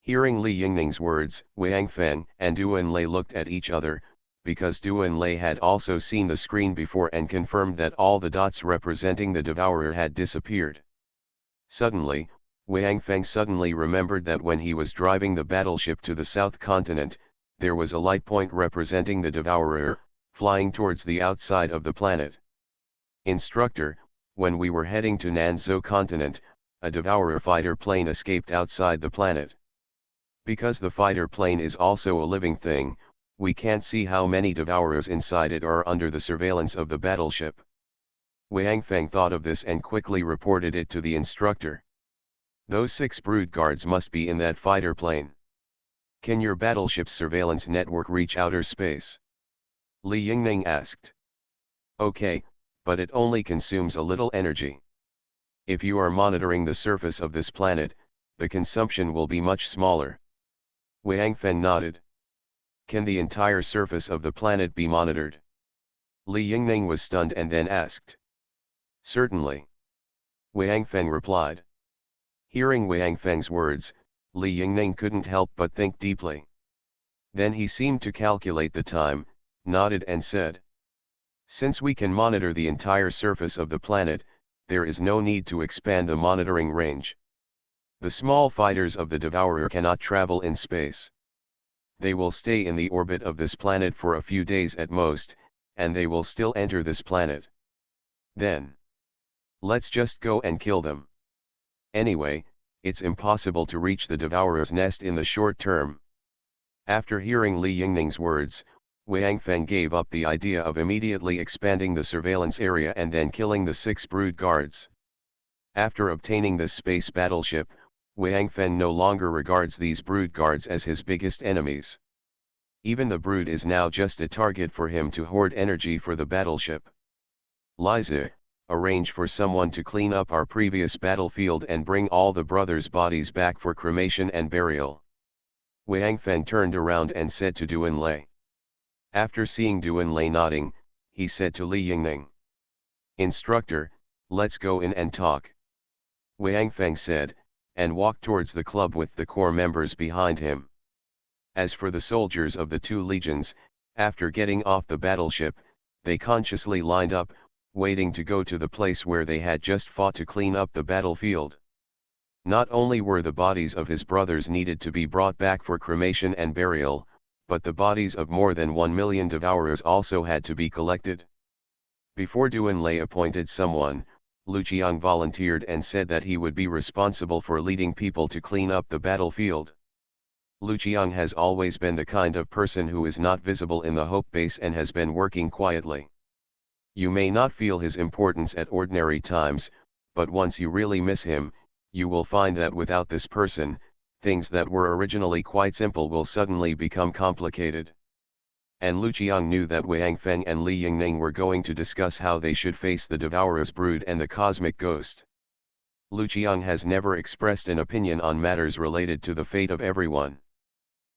Speaker 1: Hearing Li Yingning's words, Wang Feng and Duan Lei looked at each other, because Duan Lei had also seen the screen before and confirmed that all the dots representing the devourer had disappeared. Suddenly, Wang Feng suddenly remembered that when he was driving the battleship to the south continent, there was a light point representing the devourer, flying towards the outside of the planet. "Instructor, when we were heading to Nanzhou continent, a devourer fighter plane escaped outside the planet. Because the fighter plane is also a living thing, we can't see how many devourers inside it are under the surveillance of the battleship." Wang Feng thought of this and quickly reported it to the instructor. "Those 6 brood guards must be in that fighter plane. Can your battleship's surveillance network reach outer space?" Li Yingning asked. "Okay, but it only consumes a little energy. If you are monitoring the surface of this planet, the consumption will be much smaller." Wang Feng nodded. "Can the entire surface of the planet be monitored?" Li Yingning was stunned and then asked. "Certainly." Wang Feng replied. Hearing Wang Feng's words, Li Yingning couldn't help but think deeply. Then he seemed to calculate the time, nodded and said, "Since we can monitor the entire surface of the planet, there is no need to expand the monitoring range. The small fighters of the devourer cannot travel in space. They will stay in the orbit of this planet for a few days at most, and they will still enter this planet. Then, let's just go and kill them. Anyway, it's impossible to reach the devourer's nest in the short term." After hearing Li Yingning's words, Wang Feng gave up the idea of immediately expanding the surveillance area and then killing the 6 brood guards. After obtaining this space battleship, Wang Feng no longer regards these brood guards as his biggest enemies. Even the brood is now just a target for him to hoard energy for the battleship. "Liza, arrange for someone to clean up our previous battlefield and bring all the brothers' bodies back for cremation and burial." Wang Feng turned around and said to Duan Lei. After seeing Duan Lei nodding, he said to Li Yingning, "Instructor, let's go in and talk." Wang Feng said, and walked towards the club with the corps members behind him. As for the soldiers of the 2 legions, after getting off the battleship, they consciously lined up, waiting to go to the place where they had just fought to clean up the battlefield. Not only were the bodies of his brothers needed to be brought back for cremation and burial, but the bodies of more than 1 million devourers also had to be collected. Before Duan Lei appointed someone, Lu Qiang volunteered and said that he would be responsible for leading people to clean up the battlefield. Lu Qiang has always been the kind of person who is not visible in the Hope Base and has been working quietly. You may not feel his importance at ordinary times, but once you really miss him, you will find that without this person, things that were originally quite simple will suddenly become complicated. And Lu Qiang knew that Wang Feng and Li Yingning were going to discuss how they should face the devourer's brood and the cosmic ghost. Lu Qiang has never expressed an opinion on matters related to the fate of everyone.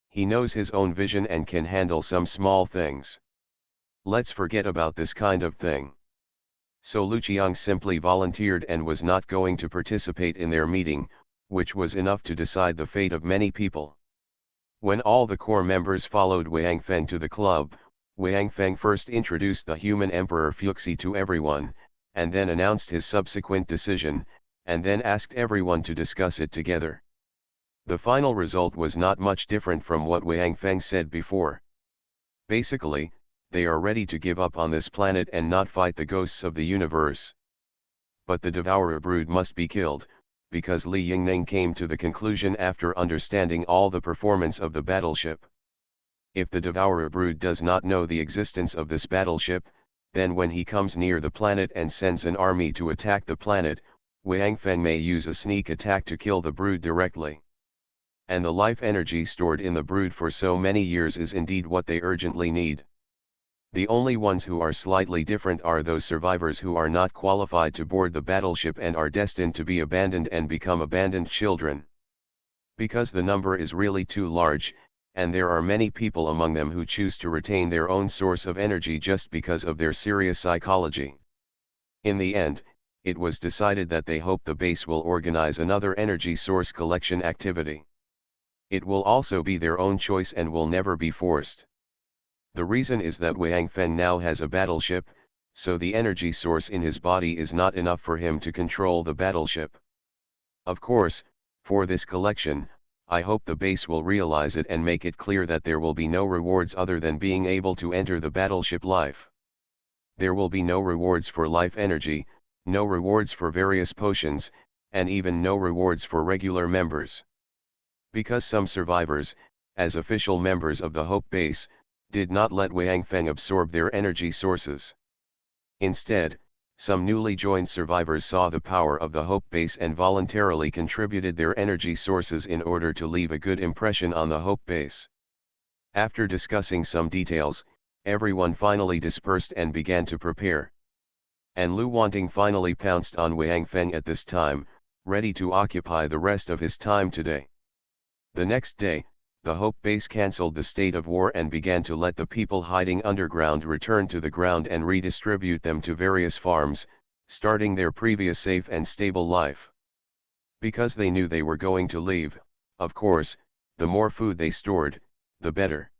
Speaker 1: He knows his own vision and can handle some small things. Let's forget about this kind of thing. So Lu Qiang simply volunteered and was not going to participate in their meeting, which was enough to decide the fate of many people. When all the corps members followed Wang Feng to the club, Wang Feng first introduced the human emperor Fuxi to everyone, and then announced his subsequent decision, and then asked everyone to discuss it together. The final result was not much different from what Wang Feng said before. Basically, they are ready to give up on this planet and not fight the ghosts of the universe. But the devourer brood must be killed, because Li Yingning came to the conclusion after understanding all the performance of the battleship. If the devourer brood does not know the existence of this battleship, then when he comes near the planet and sends an army to attack the planet, Wang Feng may use a sneak attack to kill the brood directly. And the life energy stored in the brood for so many years is indeed what they urgently need. The only ones who are slightly different are those survivors who are not qualified to board the battleship and are destined to be abandoned and become abandoned children. Because the number is really too large, and there are many people among them who choose to retain their own source of energy just because of their serious psychology. In the end, it was decided that they hope the base will organize another energy source collection activity. It will also be their own choice and will never be forced. The reason is that Wang Feng now has a battleship, so the energy source in his body is not enough for him to control the battleship. Of course, for this collection, I hope the base will realize it and make it clear that there will be no rewards other than being able to enter the battleship life. There will be no rewards for life energy, no rewards for various potions, and even no rewards for regular members. Because some survivors, as official members of the Hope Base, did not let Wang Feng absorb their energy sources. Instead, some newly joined survivors saw the power of the Hope Base and voluntarily contributed their energy sources in order to leave a good impression on the Hope Base. After discussing some details, everyone finally dispersed and began to prepare. And Lu Wanting finally pounced on Wang Feng at this time, ready to occupy the rest of his time today. The next day, the Hope Base cancelled the state of war and began to let the people hiding underground return to the ground and redistribute them to various farms, starting their previous safe and stable life. Because they knew they were going to leave, of course, the more food they stored, the better.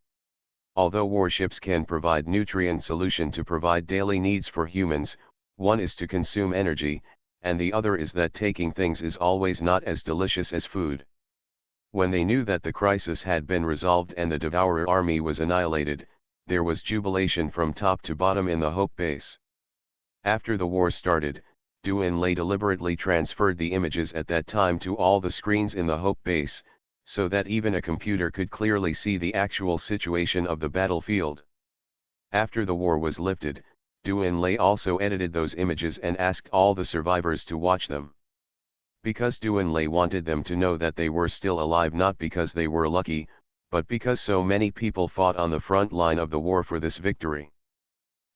Speaker 1: Although warships can provide nutrient solution to provide daily needs for humans, one is to consume energy, and the other is that taking things is always not as delicious as food. When they knew that the crisis had been resolved and the Devourer army was annihilated, there was jubilation from top to bottom in the Hope Base. After the war started, Du Enlai deliberately transferred the images at that time to all the screens in the Hope Base, so that even a computer could clearly see the actual situation of the battlefield. After the war was lifted, Du Enlai also edited those images and asked all the survivors to watch them. Because Du Enlai wanted them to know that they were still alive, not because they were lucky, but because so many people fought on the front line of the war for this victory.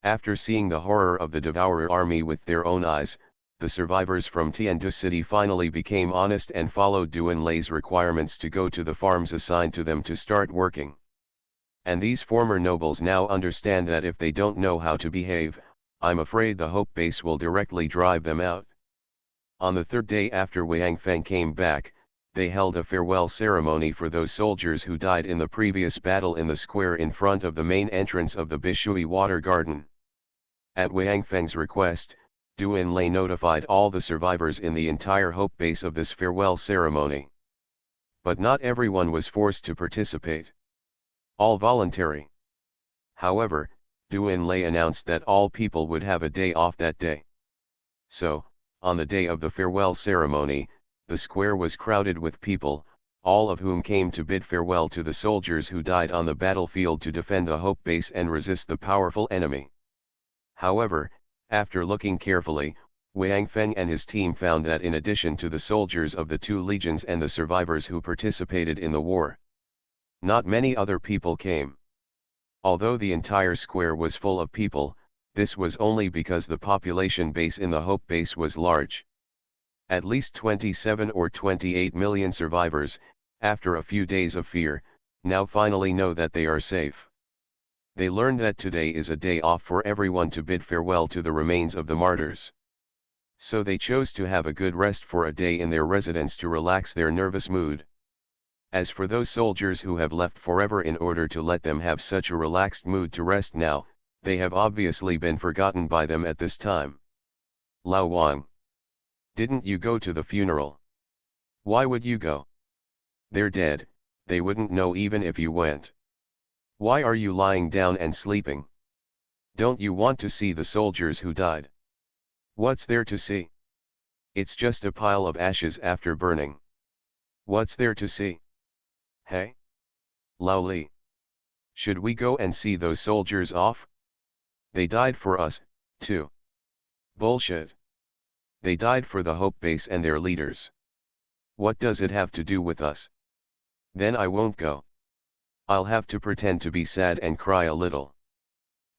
Speaker 1: After seeing the horror of the Devourer army with their own eyes, the survivors from Tiandu City finally became honest and followed Du Enlai's requirements to go to the farms assigned to them to start working. And these former nobles now understand that if they don't know how to behave, I'm afraid the Hope Base will directly drive them out. On the third day after Wang Feng came back, they held a farewell ceremony for those soldiers who died in the previous battle in the square in front of the main entrance of the Bishui Water Garden. At Wang Feng's request, Du Enlai notified all the survivors in the entire Hope Base of this farewell ceremony. But not everyone was forced to participate. All voluntary. However, Du Enlai announced that all people would have a day off that day. So, on the day of the farewell ceremony, the square was crowded with people, all of whom came to bid farewell to the soldiers who died on the battlefield to defend the Hope Base and resist the powerful enemy. However, after looking carefully, Wang Feng and his team found that in addition to the soldiers of the two legions and the survivors who participated in the war, not many other people came. Although the entire square was full of people, this was only because the population base in the Hope Base was large. At least 27 or 28 million survivors, after a few days of fear, now finally know that they are safe. They learned that today is a day off for everyone to bid farewell to the remains of the martyrs. So they chose to have a good rest for a day in their residence to relax their nervous mood. As for those soldiers who have left forever in order to let them have such a relaxed mood to rest now, they have obviously been forgotten by them at this time. Lao Wang. Didn't you go to the funeral? Why would you go? They're dead, they wouldn't know even if you went. Why are you lying down and sleeping? Don't you want to see the soldiers who died? What's there to see? It's just a pile of ashes after burning. What's there to see? Hey? Lao Li. Should we go and see those soldiers off? They died for us, too. Bullshit. They died for the Hope Base and their leaders. What does it have to do with us? Then I won't go. I'll have to pretend to be sad and cry a little.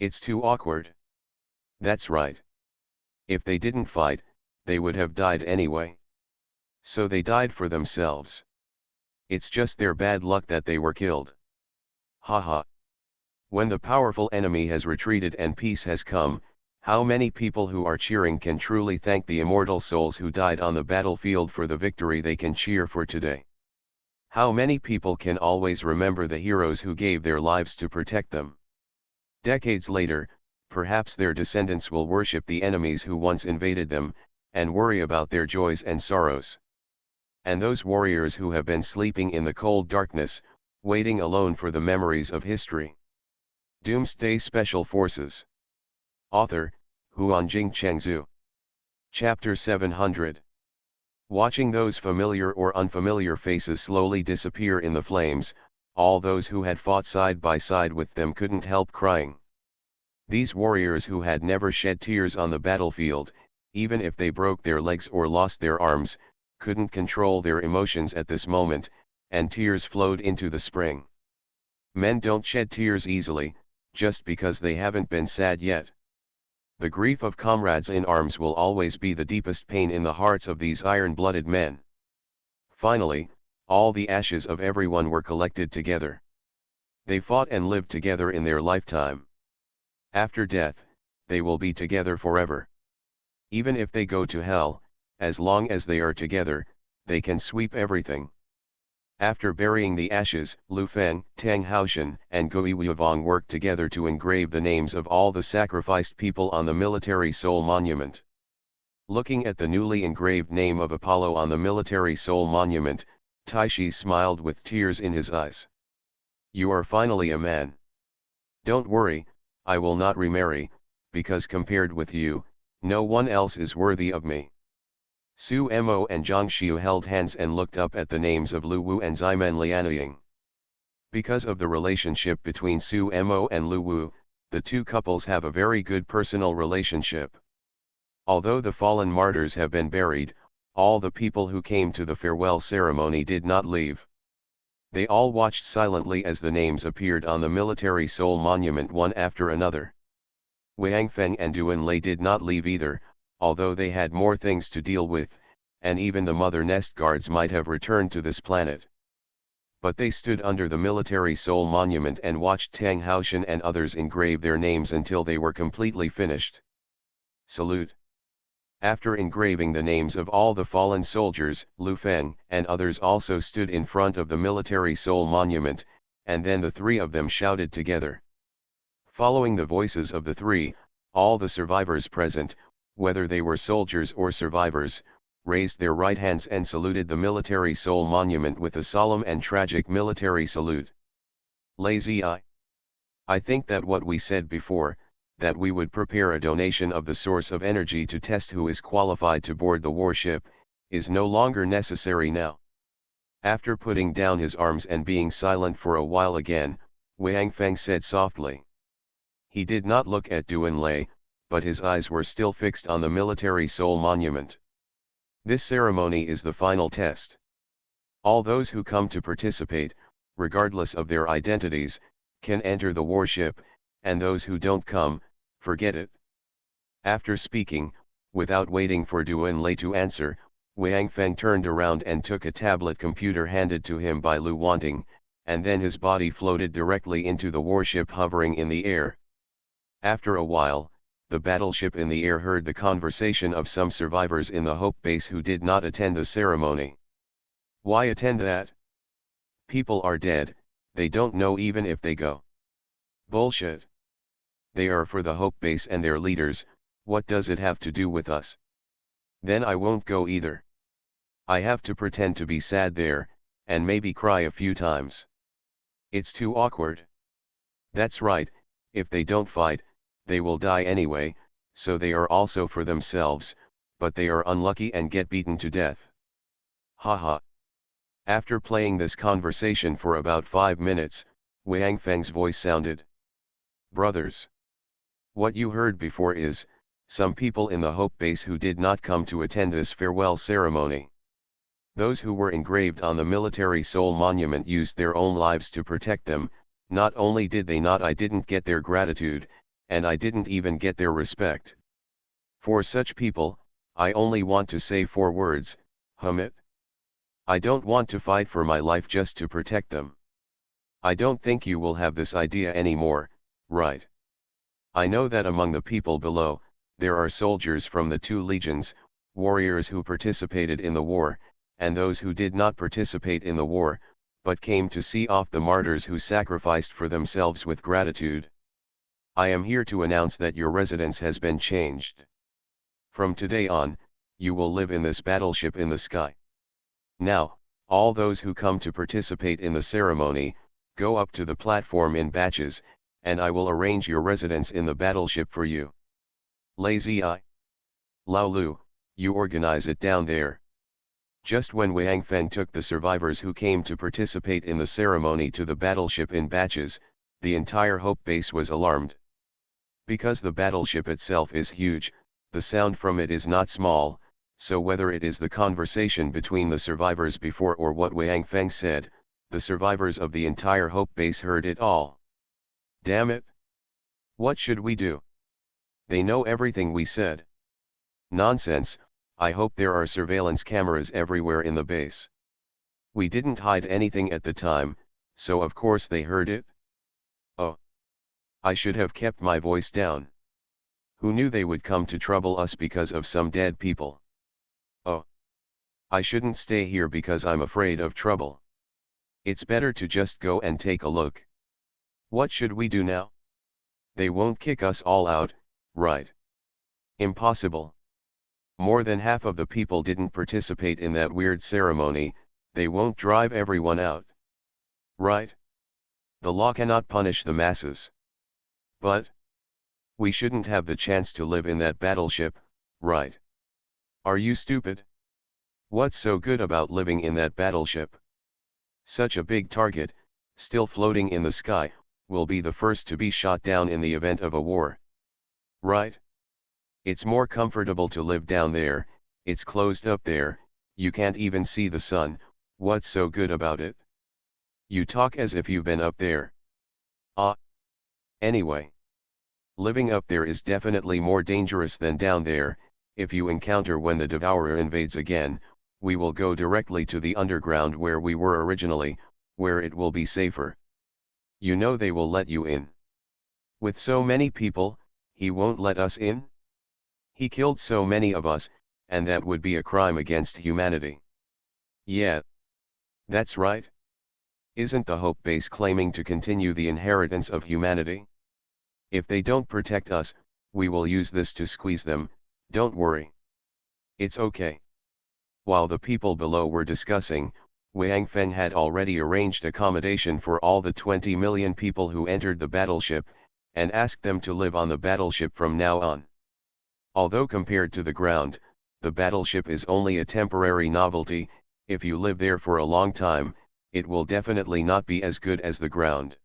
Speaker 1: It's too awkward. That's right. If they didn't fight, they would have died anyway. So they died for themselves. It's just their bad luck that they were killed. Haha. When the powerful enemy has retreated and peace has come, how many people who are cheering can truly thank the immortal souls who died on the battlefield for the victory they can cheer for today? How many people can always remember the heroes who gave their lives to protect them? Decades later, perhaps their descendants will worship the enemies who once invaded them, and worry about their joys and sorrows. And those warriors who have been sleeping in the cold darkness, waiting alone for the memories of history. Doomsday Special Forces. Author, Huanjing Chengzhu. Chapter 700. Watching those familiar or unfamiliar faces slowly disappear in the flames, all those who had fought side by side with them couldn't help crying. These warriors who had never shed tears on the battlefield, even if they broke their legs or lost their arms, couldn't control their emotions at this moment, and tears flowed into the spring. Men don't shed tears easily, just because they haven't been sad yet. The grief of comrades in arms will always be the deepest pain in the hearts of these iron-blooded men. Finally, all the ashes of everyone were collected together. They fought and lived together in their lifetime. After death, they will be together forever. Even if they go to hell, as long as they are together, they can sweep everything. After burying the ashes, Lu Feng, Tang Haoshan, and Gui Weivong worked together to engrave the names of all the sacrificed people on the military soul monument. Looking at the newly engraved name of Apollo on the military soul monument, Taishi smiled with tears in his eyes. You are finally a man. Don't worry, I will not remarry, because compared with you, no one else is worthy of me. Su Mo and Zhang Xiu held hands and looked up at the names of Lu Wu and Ximen Lianying. Because of the relationship between Su Mo and Lu Wu, the two couples have a very good personal relationship. Although the fallen martyrs have been buried, all the people who came to the farewell ceremony did not leave. They all watched silently as the names appeared on the military soul monument one after another. Wang Feng and Duan Lei did not leave either, although they had more things to deal with, and even the mother nest guards might have returned to this planet. But they stood under the military soul monument and watched Tang Haoshan and others engrave their names until they were completely finished. Salute. After engraving the names of all the fallen soldiers, Lu Feng and others also stood in front of the military soul monument, and then the three of them shouted together. Following the voices of the three, all the survivors present, whether they were soldiers or survivors, raised their right hands and saluted the military soul monument with a solemn and tragic military salute. Lazy eye. I think that what we said before, that we would prepare a donation of the source of energy to test who is qualified to board the warship, is no longer necessary now. After putting down his arms and being silent for a while again, Wang Feng said softly. He did not look at Duan Lei, but his eyes were still fixed on the military soul monument. This ceremony is the final test. All those who come to participate, regardless of their identities, can enter the warship, and those who don't come, forget it. After speaking, without waiting for Duan Lei to answer, Wang Feng turned around and took a tablet computer handed to him by Lu Wanting, and then his body floated directly into the warship hovering in the air. After a while, the battleship in the air heard the conversation of some survivors in the Hope Base who did not attend the ceremony. Why attend that? People are dead, they don't know even if they go. Bullshit. They are for the Hope Base and their leaders, what does it have to do with us? Then I won't go either. I have to pretend to be sad there, and maybe cry a few times. It's too awkward. That's right, if they don't fight, they will die anyway, so they are also for themselves, but they are unlucky and get beaten to death. Haha. After playing this conversation for about 5 minutes, Wang Feng's voice sounded. Brothers. What you heard before is, some people in the Hope Base who did not come to attend this farewell ceremony. Those who were engraved on the military soul monument used their own lives to protect them. Not only did they not, I didn't get their gratitude, and I didn't even get their respect. For such people, I only want to say 4 words, it. I don't want to fight for my life just to protect them. I don't think you will have this idea anymore, right? I know that among the people below, there are soldiers from the 2 legions, warriors who participated in the war, and those who did not participate in the war, but came to see off the martyrs who sacrificed for themselves with gratitude. I am here to announce that your residence has been changed. From today on, you will live in this battleship in the sky. Now, all those who come to participate in the ceremony, go up to the platform in batches, and I will arrange your residence in the battleship for you. Lazy eye. Lao Lu, you organize it down there. Just when Wang Feng took the survivors who came to participate in the ceremony to the battleship in batches, the entire Hope Base was alarmed. Because the battleship itself is huge, the sound from it is not small, so whether it is the conversation between the survivors before or what Wang Feng said, the survivors of the entire Hope Base heard it all. Damn it! What should we do? They know everything we said. Nonsense, I hope there are surveillance cameras everywhere in the base. We didn't hide anything at the time, so of course they heard it. Oh. I should have kept my voice down. Who knew they would come to trouble us because of some dead people? Oh. I shouldn't stay here because I'm afraid of trouble. It's better to just go and take a look. What should we do now? They won't kick us all out, right? Impossible. More than half of the people didn't participate in that weird ceremony, they won't drive everyone out. Right? The law cannot punish the masses. But we shouldn't have the chance to live in that battleship, right? Are you stupid? What's so good about living in that battleship? Such a big target, still floating in the sky, will be the first to be shot down in the event of a war. Right? It's more comfortable to live down there, it's closed up there, you can't even see the sun, what's so good about it? You talk as if you've been up there. Anyway. Living up there is definitely more dangerous than down there. If you encounter when the Devourer invades again, we will go directly to the underground where we were originally, where it will be safer. You know they will let you in. With so many people, he won't let us in? He killed so many of us, and that would be a crime against humanity. Yeah. That's right. Isn't the Hope Base claiming to continue the inheritance of humanity? If they don't protect us, we will use this to squeeze them, don't worry. It's okay. While the people below were discussing, Wang Feng had already arranged accommodation for all the 20 million people who entered the battleship, and asked them to live on the battleship from now on. Although compared to the ground, the battleship is only a temporary novelty, if you live there for a long time, it will definitely not be as good as the ground.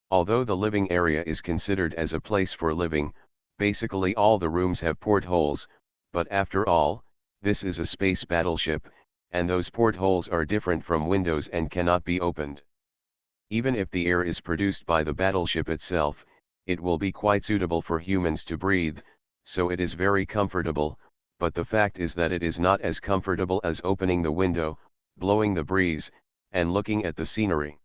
Speaker 1: Although the living area is considered as a place for living, basically all the rooms have portholes, but after all, this is a space battleship, and those portholes are different from windows and cannot be opened. Even if the air is produced by the battleship itself, it will be quite suitable for humans to breathe, so it is very comfortable, but the fact is that it is not as comfortable as opening the window, blowing the breeze, and looking at the scenery.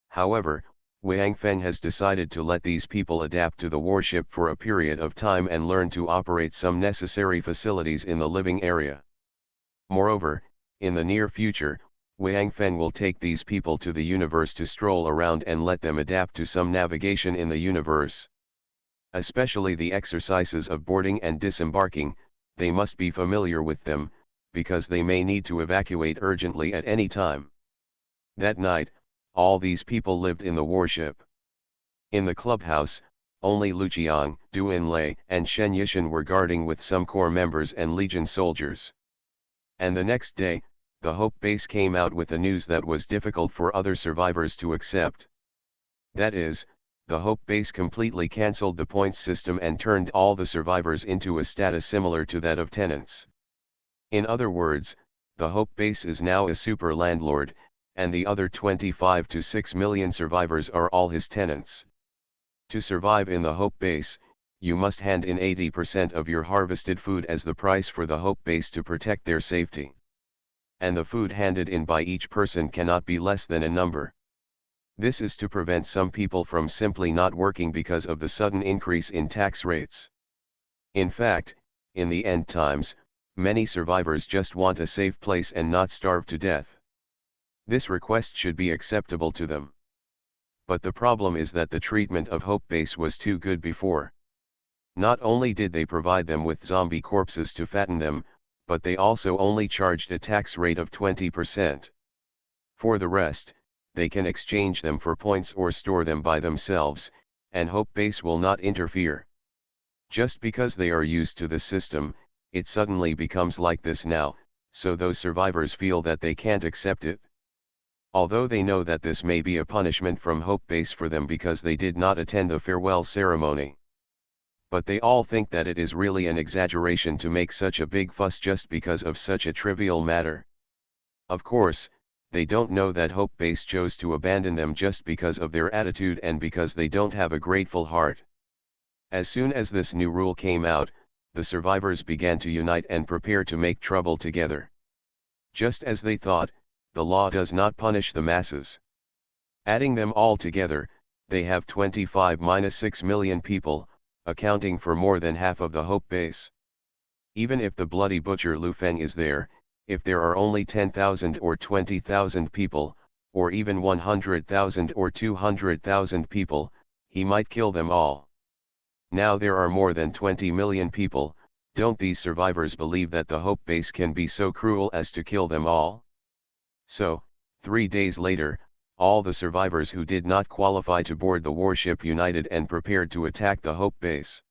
Speaker 1: However, Wang Feng has decided to let these people adapt to the warship for a period of time and learn to operate some necessary facilities in the living area. Moreover, in the near future, Wang Feng will take these people to the universe to stroll around and let them adapt to some navigation in the universe. Especially the exercises of boarding and disembarking, they must be familiar with them, because they may need to evacuate urgently at any time. That night, all these people lived in the warship. In the clubhouse, only Luqiang, Du Enlai, and Shen Yishan were guarding with some Corps members and Legion soldiers. And the next day, the Hope base came out with the news that was difficult for other survivors to accept. That is, the Hope base completely cancelled the points system and turned all the survivors into a status similar to that of tenants. In other words, the Hope base is now a super landlord, and the other 25 to 6 million survivors are all his tenants. To survive in the Hope base, you must hand in 80% of your harvested food as the price for the Hope base to protect their safety. And the food handed in by each person cannot be less than a number. This is to prevent some people from simply not working because of the sudden increase in tax rates. In fact, in the end times, many survivors just want a safe place and not starve to death. This request should be acceptable to them. But the problem is that the treatment of Hope base was too good before. Not only did they provide them with zombie corpses to fatten them, but they also only charged a tax rate of 20%. For the rest, they can exchange them for points or store them by themselves, and Hope base will not interfere. Just because they are used to the system, it suddenly becomes like this now, so those survivors feel that they can't accept it. Although they know that this may be a punishment from Hope base for them because they did not attend the farewell ceremony. But they all think that it is really an exaggeration to make such a big fuss just because of such a trivial matter. Of course, they don't know that Hope base chose to abandon them just because of their attitude and because they don't have a grateful heart. As soon as this new rule came out, the survivors began to unite and prepare to make trouble together. Just as they thought, the law does not punish the masses. Adding them all together, they have 25-6 million people, accounting for more than half of the Hope base. Even if the bloody butcher Lu Feng is there, if there are only 10,000 or 20,000 people, or even 100,000 or 200,000 people, he might kill them all. Now there are more than 20 million people. Don't these survivors believe that the Hope base can be so cruel as to kill them all? So, 3 days later, all the survivors who did not qualify to board the warship united and prepared to attack the Hope base.